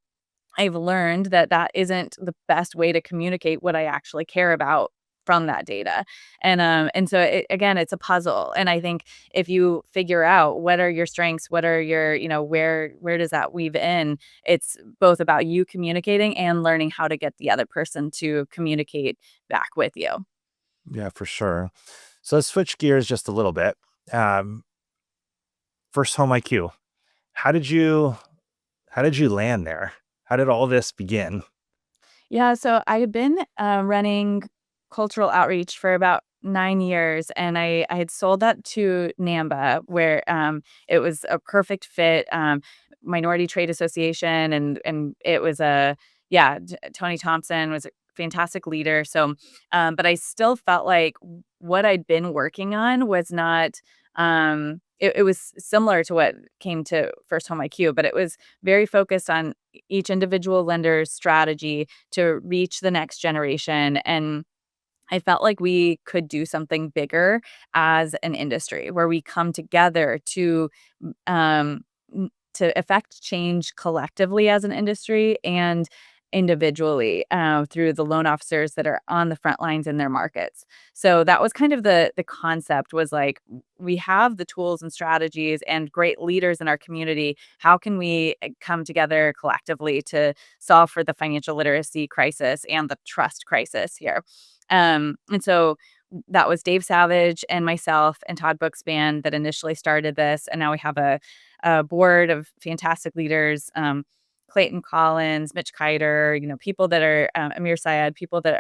I've learned that that isn't the best way to communicate what I actually care about from that data. And so again, it's a puzzle. And I think if you figure out what are your strengths, what are your, where does that weave in? It's both about you communicating and learning how to get the other person to communicate back with you. Yeah, for sure. So let's switch gears just a little bit. Um, First home IQ. How did you how did you land there? How did all this begin? Yeah, so I had been, running cultural outreach for about 9 years, and I had sold that to NAMBA, where, it was a perfect fit, minority trade association, and it was a yeah, Tony Thompson was a fantastic leader, so, but I still felt like what I'd been working on was not, it was similar to what came to First Home IQ, but it was very focused on each individual lender's strategy to reach the next generation. And I felt like we could do something bigger as an industry where we come together um, to affect change collectively as an industry and individually through the loan officers that are on the front lines in their markets. So that was kind of the concept was like we have the tools and strategies and great leaders in our community. How can we come together collectively to solve for the financial literacy crisis and the trust crisis here? And so that was Dave Savage and myself and Todd Bookspan that initially started this, and now we have a board of fantastic leaders, Clayton Collins, Mitch Kiter, people that are, Amir Syed, people that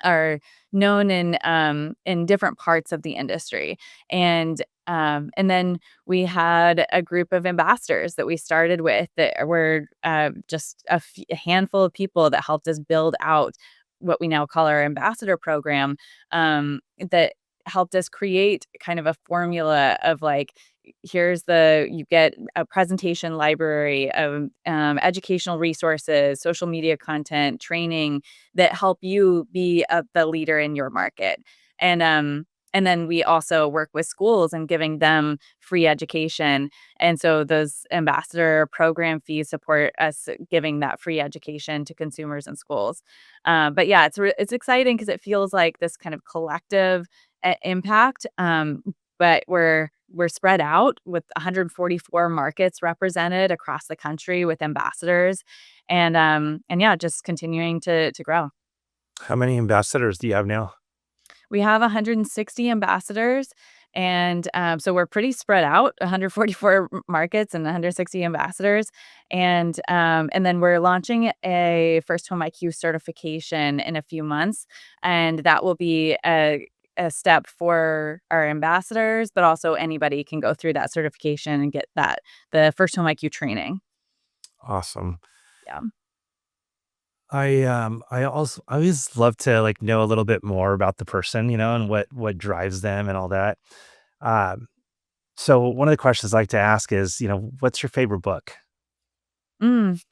are known in different parts of the industry. And then we had a group of ambassadors that we started with that were just a handful of people that helped us build out what we now call our ambassador program, that helped us create kind of a formula of like, you get a presentation library of educational resources, social media content, training that help you be the leader in your market. And then we also work with schools and giving them free education. And so those ambassador program fees support us giving that free education to consumers and schools. But yeah, it's exciting because it feels like this kind of collective impact. But we're spread out with 144 markets represented across the country with ambassadors, and yeah, just continuing to grow. How many ambassadors do you have now? We have 160 ambassadors, and so we're pretty spread out, 144 markets and 160 ambassadors, and then we're launching a First Home IQ certification in a few months, and that will be a step for our ambassadors, but also anybody can go through that certification and get the First Home IQ training. Awesome. Yeah. I always love to like know a little bit more about the person, and what drives them and all that. Um, so one of the questions I like to ask is, what's your favorite book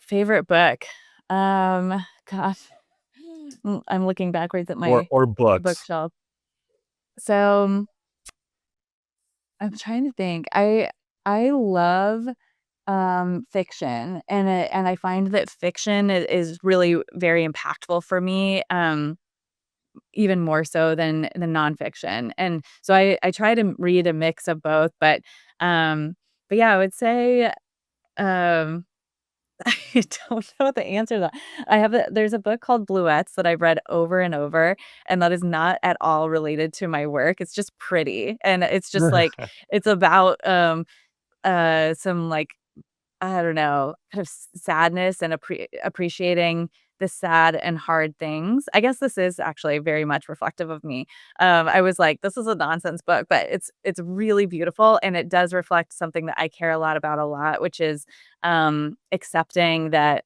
Favorite book. Gosh, I'm looking backwards at or my or books? bookshelf. So I'm trying to think. I love fiction, and I find that fiction is really very impactful for me, even more so than nonfiction. And so I try to read a mix of both, but yeah, I would say, um I don't know the answer to that. There's a book called Bluets that I've read over and over, and that is not at all related to my work. It's just pretty, and it's just like it's about, some, like, I don't know, kind of sadness and appreciating the sad and hard things. I guess this is actually very much reflective of me. I was like, "This is a nonsense book," but it's really beautiful, and it does reflect something that I care a lot about a lot, which is, accepting that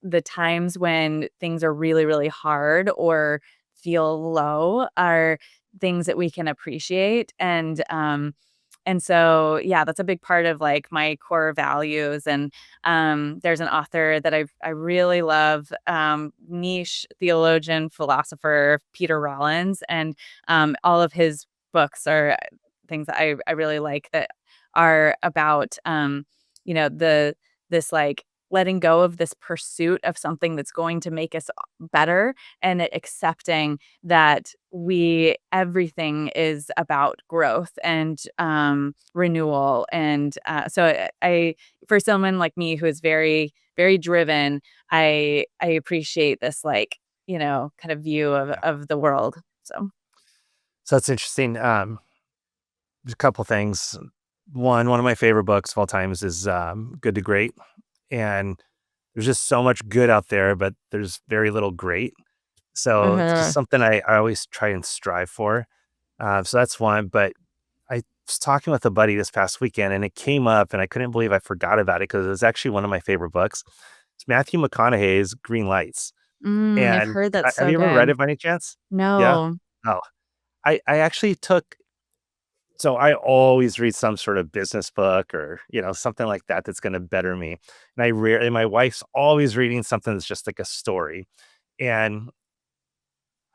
the times when things are really, really hard or feel low are things that we can appreciate, and so, yeah, that's a big part of, like, my core values, and, there's an author that I really love, niche theologian, philosopher, Peter Rollins, and, all of his books are things that I really like that are about, this, like, letting go of this pursuit of something that's going to make us better, and accepting that everything is about growth and renewal. And so for someone like me who is very, very driven, I appreciate this, like, kind of view of Yeah. the world. So So that's interesting. There's a couple things. One of my favorite books of all times is Good to Great, and there's just so much good out there, but there's very little great. So it's just uh something I always try and strive for. So that's one. But I was talking with a buddy this past weekend, and it came up, and I couldn't believe I forgot about it because it was actually one of my favorite books. It's Matthew McConaughey's Green Lights. I've And heard that's have so you ever read good. it by any chance? Yeah. No. Oh, I actually took so I always read some sort of business book or, something like that that's gonna better me. And my wife's always reading something that's just like a story. And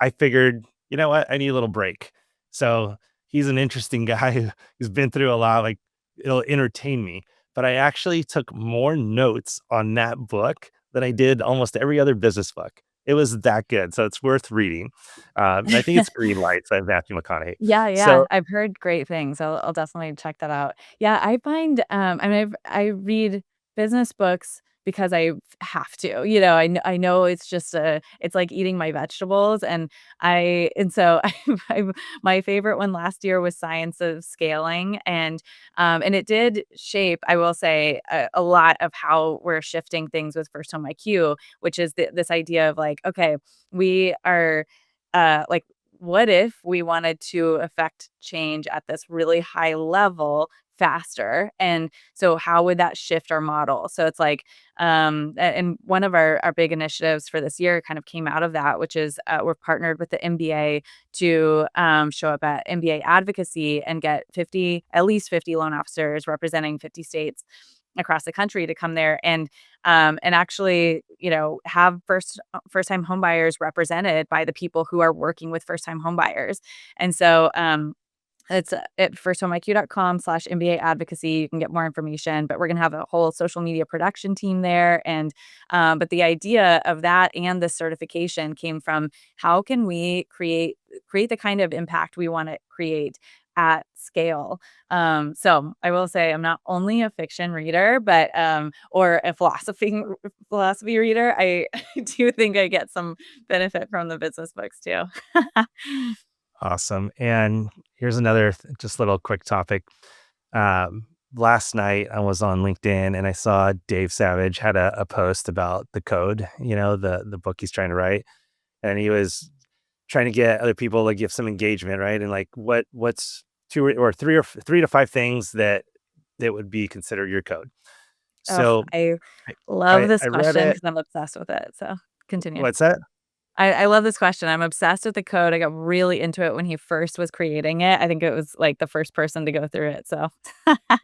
I figured, you know what? I need a little break. So he's an interesting guy who's been through a lot, like it'll entertain me. But I actually took more notes on that book than I did almost every other business book. It was that good. So it's worth reading. And I think it's Green Lights by Matthew McConaughey. Yeah, yeah, So I've heard great things. I'll definitely check that out. Yeah, I find, I mean, I read business books because I have to. I know it's just it's like eating my vegetables, and so my favorite one last year was Science of Scaling, and it did shape, I will say, a lot of how we're shifting things with First Home IQ, which is this idea of like, okay, we are like, what if we wanted to affect change at this really high level faster? And so how would that shift our model? So it's like, and one of our big initiatives for this year kind of came out of that, which is we're partnered with the MBA to show up at MBA advocacy and get at least 50 loan officers representing 50 states across the country to come there and actually, have first time homebuyers represented by the people who are working with first time homebuyers. And so it's at firsthomeiq.com/MBA advocacy. You can get more information, but we're going to have a whole social media production team there. But the idea of that and the certification came from how can we create the kind of impact we want to create at scale. So I will say I'm not only a fiction reader, but or a philosophy reader. I do think I get some benefit from the business books too. Awesome. And here's another just little quick topic. Last night I was on LinkedIn and I saw Dave Savage had a post about the code, the book he's trying to write. And he was trying to get other people to give some engagement, right? And like what's three to five things that would be considered your code. Oh, So I I love this I read question it. because I'm obsessed with it. So continue. What's that? I love this question. I'm obsessed with the code. I got really into it when he first was creating it. I think it was like the first person to go through it. So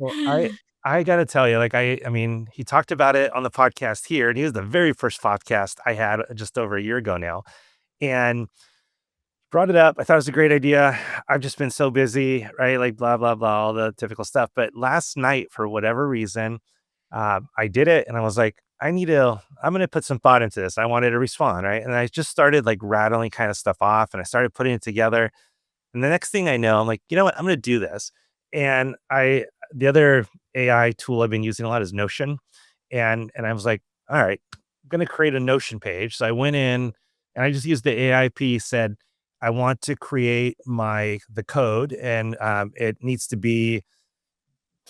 Well, I gotta tell you, like I mean, he talked about it on the podcast here, and he was the very first podcast I had just over a year ago now, and brought it up. I thought it was a great idea. I've just been so busy, right? Like blah blah blah, all the typical stuff. But last night, for whatever reason, I did it, and I was like, I'm gonna put some thought into this. I wanted to respond, right? And I just started like rattling kind of stuff off, and I started putting it together. And the next thing I know, I'm like, you know what? I'm going to do this. And the other AI tool I've been using a lot is Notion. And I was like, all right, I'm going to create a Notion page. So I went in and I just used the AI piece, said, I want to create the code and it needs to be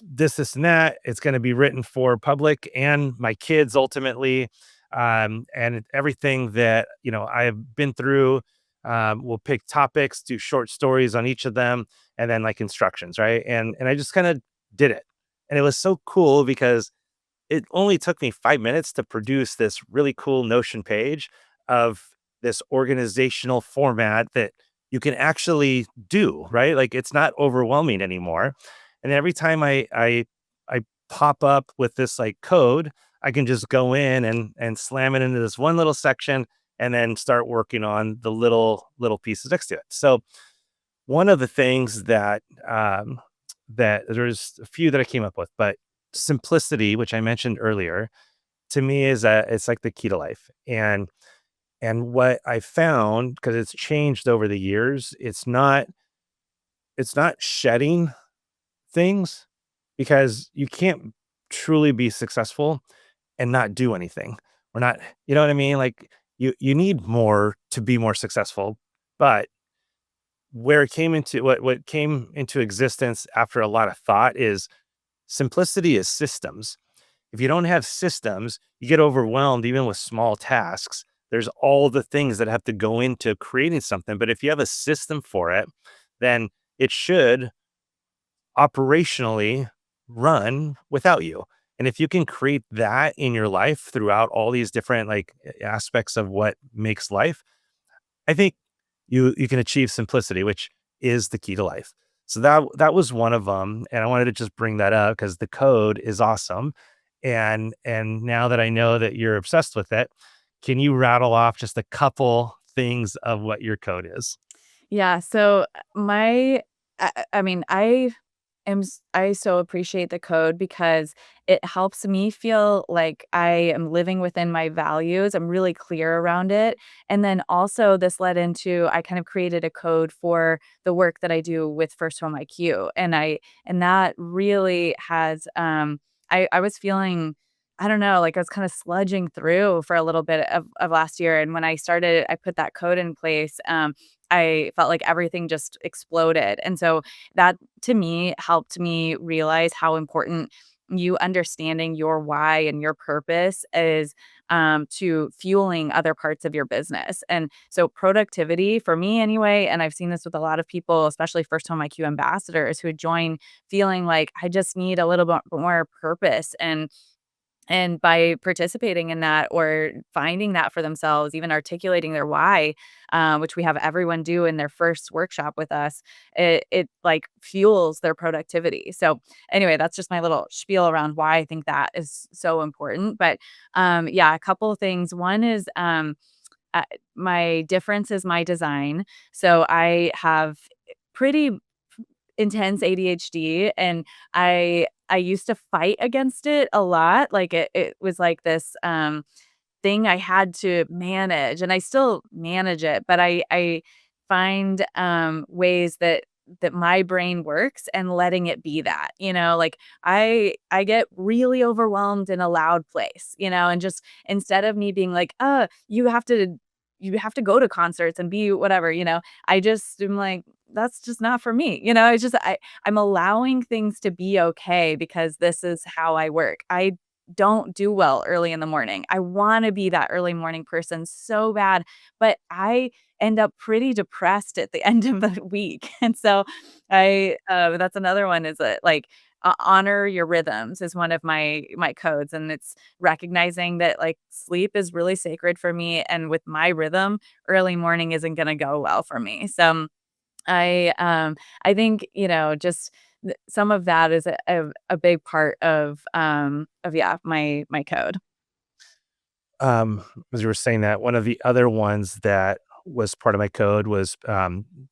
this, and that. It's going to be written for public and my kids ultimately. And everything that, I've been through, we'll pick topics, do short stories on each of them, and then like instructions. Right. And I just kind of did it. And it was so cool because it only took me 5 minutes to produce this really cool Notion page of this organizational format that you can actually do, right? Like it's not overwhelming anymore. And every time I pop up with this like code, I can just go in and slam it into this one little section and then start working on the little pieces next to it. So one of the things that there's a few that I came up with, but simplicity, which I mentioned earlier, to me it's like the key to life. And what I found, because it's changed over the years, it's not shedding things, because you can't truly be successful and not do anything. Or not, you know what I mean? Like you need more to be more successful. But what came into existence after a lot of thought is simplicity is systems. If you don't have systems, you get overwhelmed even with small tasks. There's all the things that have to go into creating something. But if you have a system for it, then it should operationally run without you. And if you can create that in your life throughout all these different like aspects of what makes life, I think you can achieve simplicity, which is the key to life. So that was one of them, and I wanted to just bring that up because the code is awesome. And now that I know that you're obsessed with it, can you rattle off just a couple things of what your code is? yeah, so I mean, I so appreciate the code because it helps me feel like I am living within my values. I'm really clear around it. And then also this led into I kind of created a code for the work that I do with First Home IQ. And that really has I was feeling I don't know, like I was kind of sludging through for a little bit of last year. And when I started, I put that code in place. I felt like everything just exploded. And so that to me helped me realize how important you understanding your why and your purpose is to fueling other parts of your business. And so productivity for me anyway, and I've seen this with a lot of people, especially first home IQ ambassadors who join feeling like I just need a little bit more purpose and by participating in that or finding that for themselves, even articulating their why, which we have everyone do in their first workshop with us, it like fuels their productivity. So anyway, that's just my little spiel around why I think that is so important. But yeah, a couple of things. One is uh, my difference is my design. So I have pretty intense ADHD, and I used to fight against it a lot, like, it was like this, thing I had to manage, and I still manage it, but I find, ways that my brain works and letting it be that, like, I get really overwhelmed in a loud place, and just instead of me being like, you have to go to concerts and be whatever," I just am like, "That's just not for me," it's just I'm allowing things to be okay because this is how I work. I don't do well early in the morning. I wanna be that early morning person so bad, but I end up pretty depressed at the end of the week, and so that's another one is that, like, honor your rhythms is one of my codes, and it's recognizing that, like, sleep is really sacred for me, and with my rhythm, early morning isn't gonna go well for me, so I, um, I think, just some of that is a big part of yeah, my code. As you were saying that, one of the other ones that was part of my code was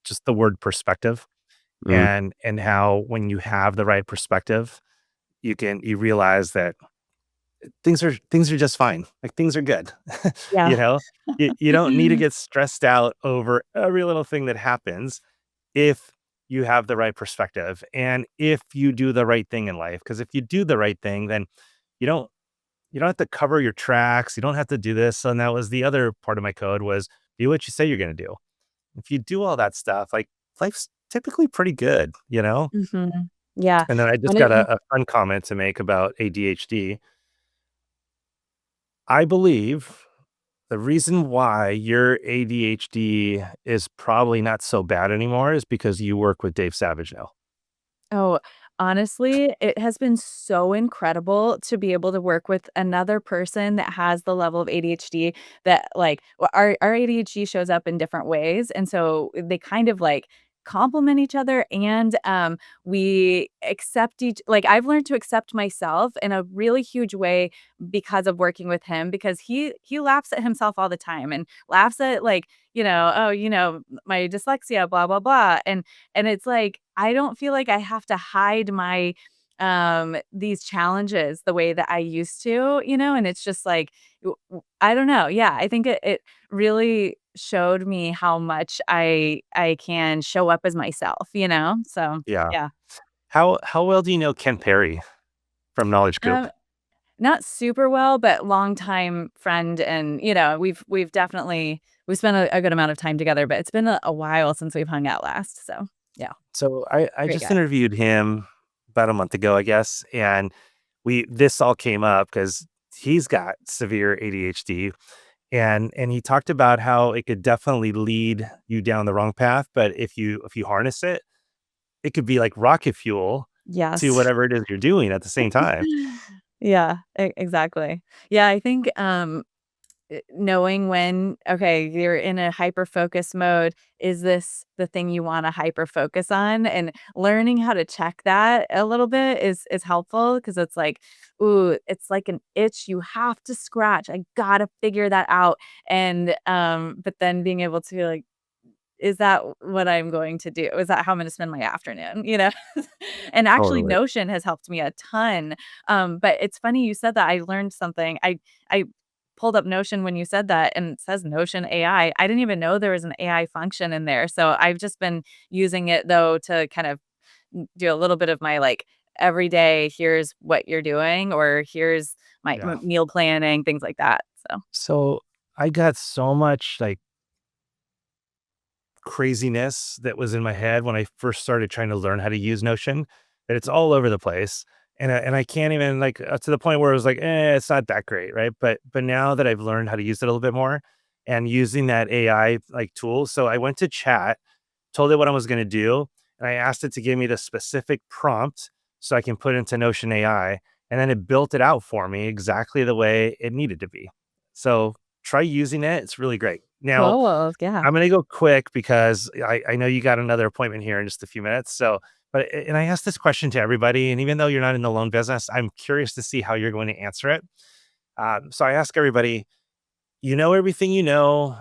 just the word perspective, Mm, and how when you have the right perspective, you realize that things are just fine. Like things are good. you Yeah. know, you don't need to get stressed out over every little thing that happens if you have the right perspective and if you do the right thing in life. Because if you do the right thing, then you don't you don't have to cover your tracks. You don't have to do this. And that was the other part of my code was do what you say you're going to do. If you do all that stuff, like life's typically pretty good. Mhm. Yeah. And then I When just got it a fun comment to make about ADHD. I believe the reason why your ADHD is probably not so bad anymore is because you work with Dave Savage now. Oh, honestly, it has been so incredible to be able to work with another person that has the level of ADHD that like our ADHD shows up in different ways. And so they kind of like complement each other and we accept each like I've learned to accept myself in a really huge way because of working with him because he laughs at himself all the time and laughs at like oh my dyslexia blah blah blah and it's like, I don't feel like I have to hide my these challenges the way that I used to, and it's just like I don't know. Yeah, I think it really showed me how much I can show up as myself. So, Yeah. yeah. How well do you know Ken Perry from Knowledge Group? Um not super well, but longtime friend and, we've definitely we spent a good amount of time together, but it's been a while since we've hung out last. So, yeah, So I great just guy. interviewed him about a month ago, I guess, and we this all came up because he's got severe ADHD, and he talked about how it could definitely lead you down the wrong path, but if you harness it, it could be like rocket fuel to Yes. whatever it is you're doing at the same time. Yeah, exactly. Yeah, I think, knowing when, okay, you're in a hyper focus mode, is this the thing you wanna hyper focus on? And learning how to check that a little bit is helpful because it's like, ooh, it's like an itch you have to scratch. I gotta figure that out. And, but then being able to like is that what I'm going to do? Is that how I'm gonna spend my afternoon, And actually Totally. Notion has helped me a ton, but it's funny you said that, I learned something. I pulled up Notion when you said that, and it says Notion AI. I didn't even know there was an AI function in there, so I've just been using it, though, to kind of do a little bit of my, like, every day, here's what you're doing, or here's my Yeah. meal planning, things like that. So, So I got so much like craziness that was in my head when I first started trying to learn how to use Notion that it's all over the place. And I can't even like to the point where it was like, it's not that great, right? But now that I've learned how to use it a little bit more and using that AI like tool, so I went to chat, told it what I was going to do, and I asked it to give me the specific prompt so I can put into Notion AI, and then it built it out for me exactly the way it needed to be. So try using it; it's really great. Now cool. Yeah. I'm gonna go quick because I know you got another appointment here in just a few minutes. So, and I asked this question to everybody, and even though you're not in the loan business, I'm curious to see how you're going to answer it. So I ask everybody, you know everything you know,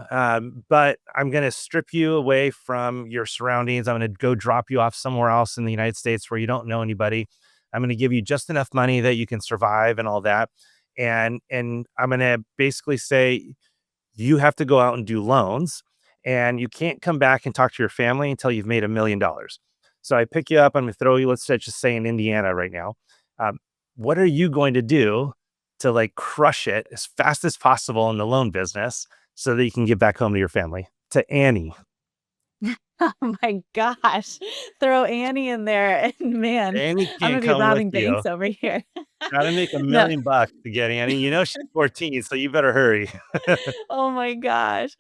but I'm going to strip you away from your surroundings. I'm going to go drop you off somewhere else in the United States where you don't know anybody. I'm going to give you just enough money that you can survive and all that. And I'm going to basically say you have to go out and do loans, and you can't come back and talk to your family until you've made $1 million. So I pick you up. I'm going to throw you, let's just say in Indiana right now. Um, what are you going to do to like crush it as fast as possible in the loan business so that you can get back home to your family? To Annie. Oh my gosh. Throw Annie in there, and man, Annie I'm can't gonna be come with robbing you. banks over here. Gotta make a No. million bucks to get Annie. You know she's 14, so you better hurry. Oh my gosh.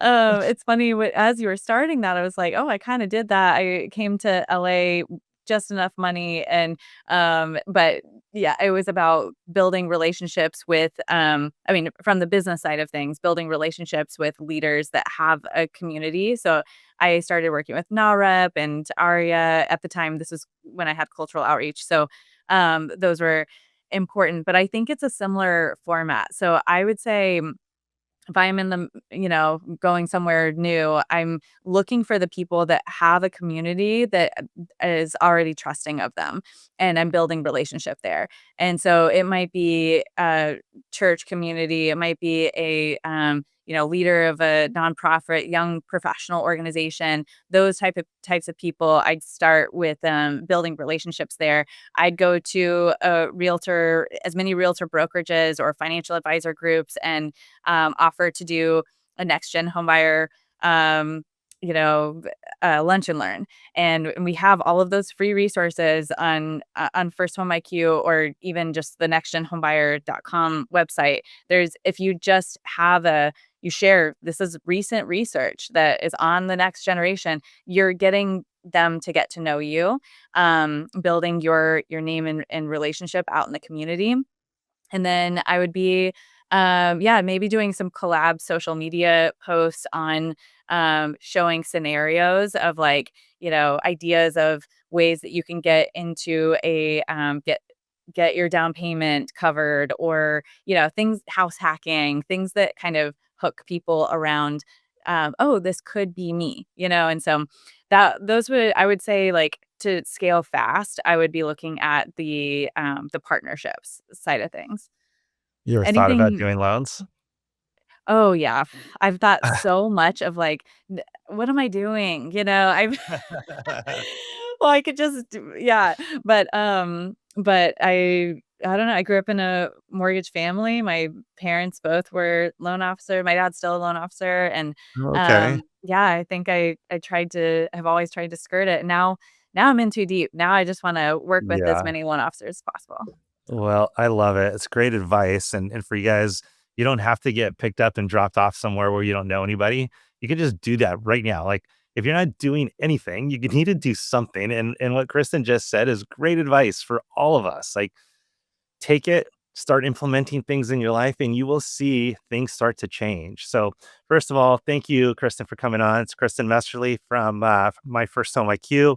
It's funny, as you were starting that, I was like, "Oh, I kinda did that." I came to LA just enough money, and, but yeah, it was about building relationships with, I mean, from the business side of things, building relationships with leaders that have a community. So I started working with NAREP and ARIA at the time. This was when I had cultural outreach. So, those were important, but I think it's a similar format. So I would say if I'm in the, going somewhere new, I'm looking for the people that have a community that is already trusting of them, and I'm building relationship there. And so it might be a church community, it might be a, leader of a nonprofit, young professional organization. Those types of people, I'd start with building relationships there. I'd go to a realtor, as many realtor brokerages or financial advisor groups, and offer to do a next gen homebuyer, um, you know, lunch and learn. And we have all of those free resources on First Home IQ, or even just the nextgenhomebuyer.com website. There's, if you just have you share, this is recent research that is on the next generation, you're getting them to get to know you, building your name and relationship out in the community. And then I would be, yeah, maybe doing some collab social media posts on, showing scenarios of like, ideas of ways that you can get into get your down payment covered, or, things, house hacking, things that kind of hook people around, oh, this could be me, and so those would, I would say, like, to scale fast, I would be looking at the partnerships side of things. You ever thought about Anything. doing loans? Oh, yeah. I've thought so much of, like, "What am I doing?" I've well, I could just do, yeah, but I don't know, I grew up in a mortgage family. My parents both were loan officer. My dad's still a loan officer, and, Okay. yeah, I think I've always tried to skirt it. Now I'm in too deep. Now I just wanna work with as Yeah. many loan officers as possible. Well, I love it. It's great advice. And for you guys, you don't have to get picked up and dropped off somewhere where you don't know anybody. You can just do that right now. Like if you're not doing anything, you need to do something. And what Kristen just said is great advice for all of us. Like take it, start implementing things in your life, and you will see things start to change. So, first of all, thank you, Kristen, for coming on. It's Kristin Messerli from My First Home IQ,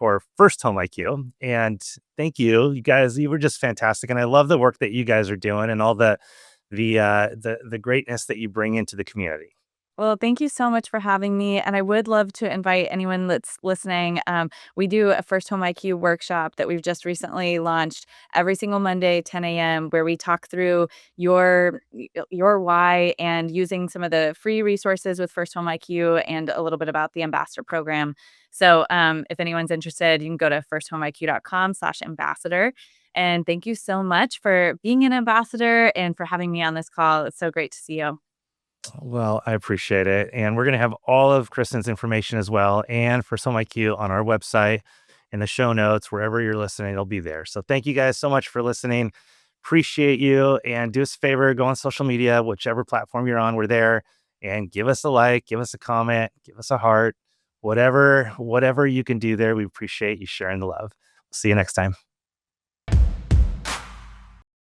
or First Home IQ. And thank you, you guys. You were just fantastic, and I love the work that you guys are doing and all the greatness that you bring into the community. Well, thank you so much for having me. And I would love to invite anyone that's listening. We do a First Home IQ workshop that we've just recently launched every single Monday, 10 a.m., where we talk through your why, and using some of the free resources with First Home IQ, and a little bit about the ambassador program. So if anyone's interested, you can go to firsthomeiq.com/ambassador. And thank you so much for being an ambassador and for having me on this call. It's so great to see you. Well, I appreciate it. And we're going to have all of Kristen's information as well and First Home IQ on our website in the show notes, wherever you're listening, it'll be there. So thank you guys so much for listening. Appreciate you. And do us a favor, go on social media, whichever platform you're on, we're there. And give us a like, give us a comment, give us a heart, whatever you can do there. We appreciate you sharing the love. See you next time.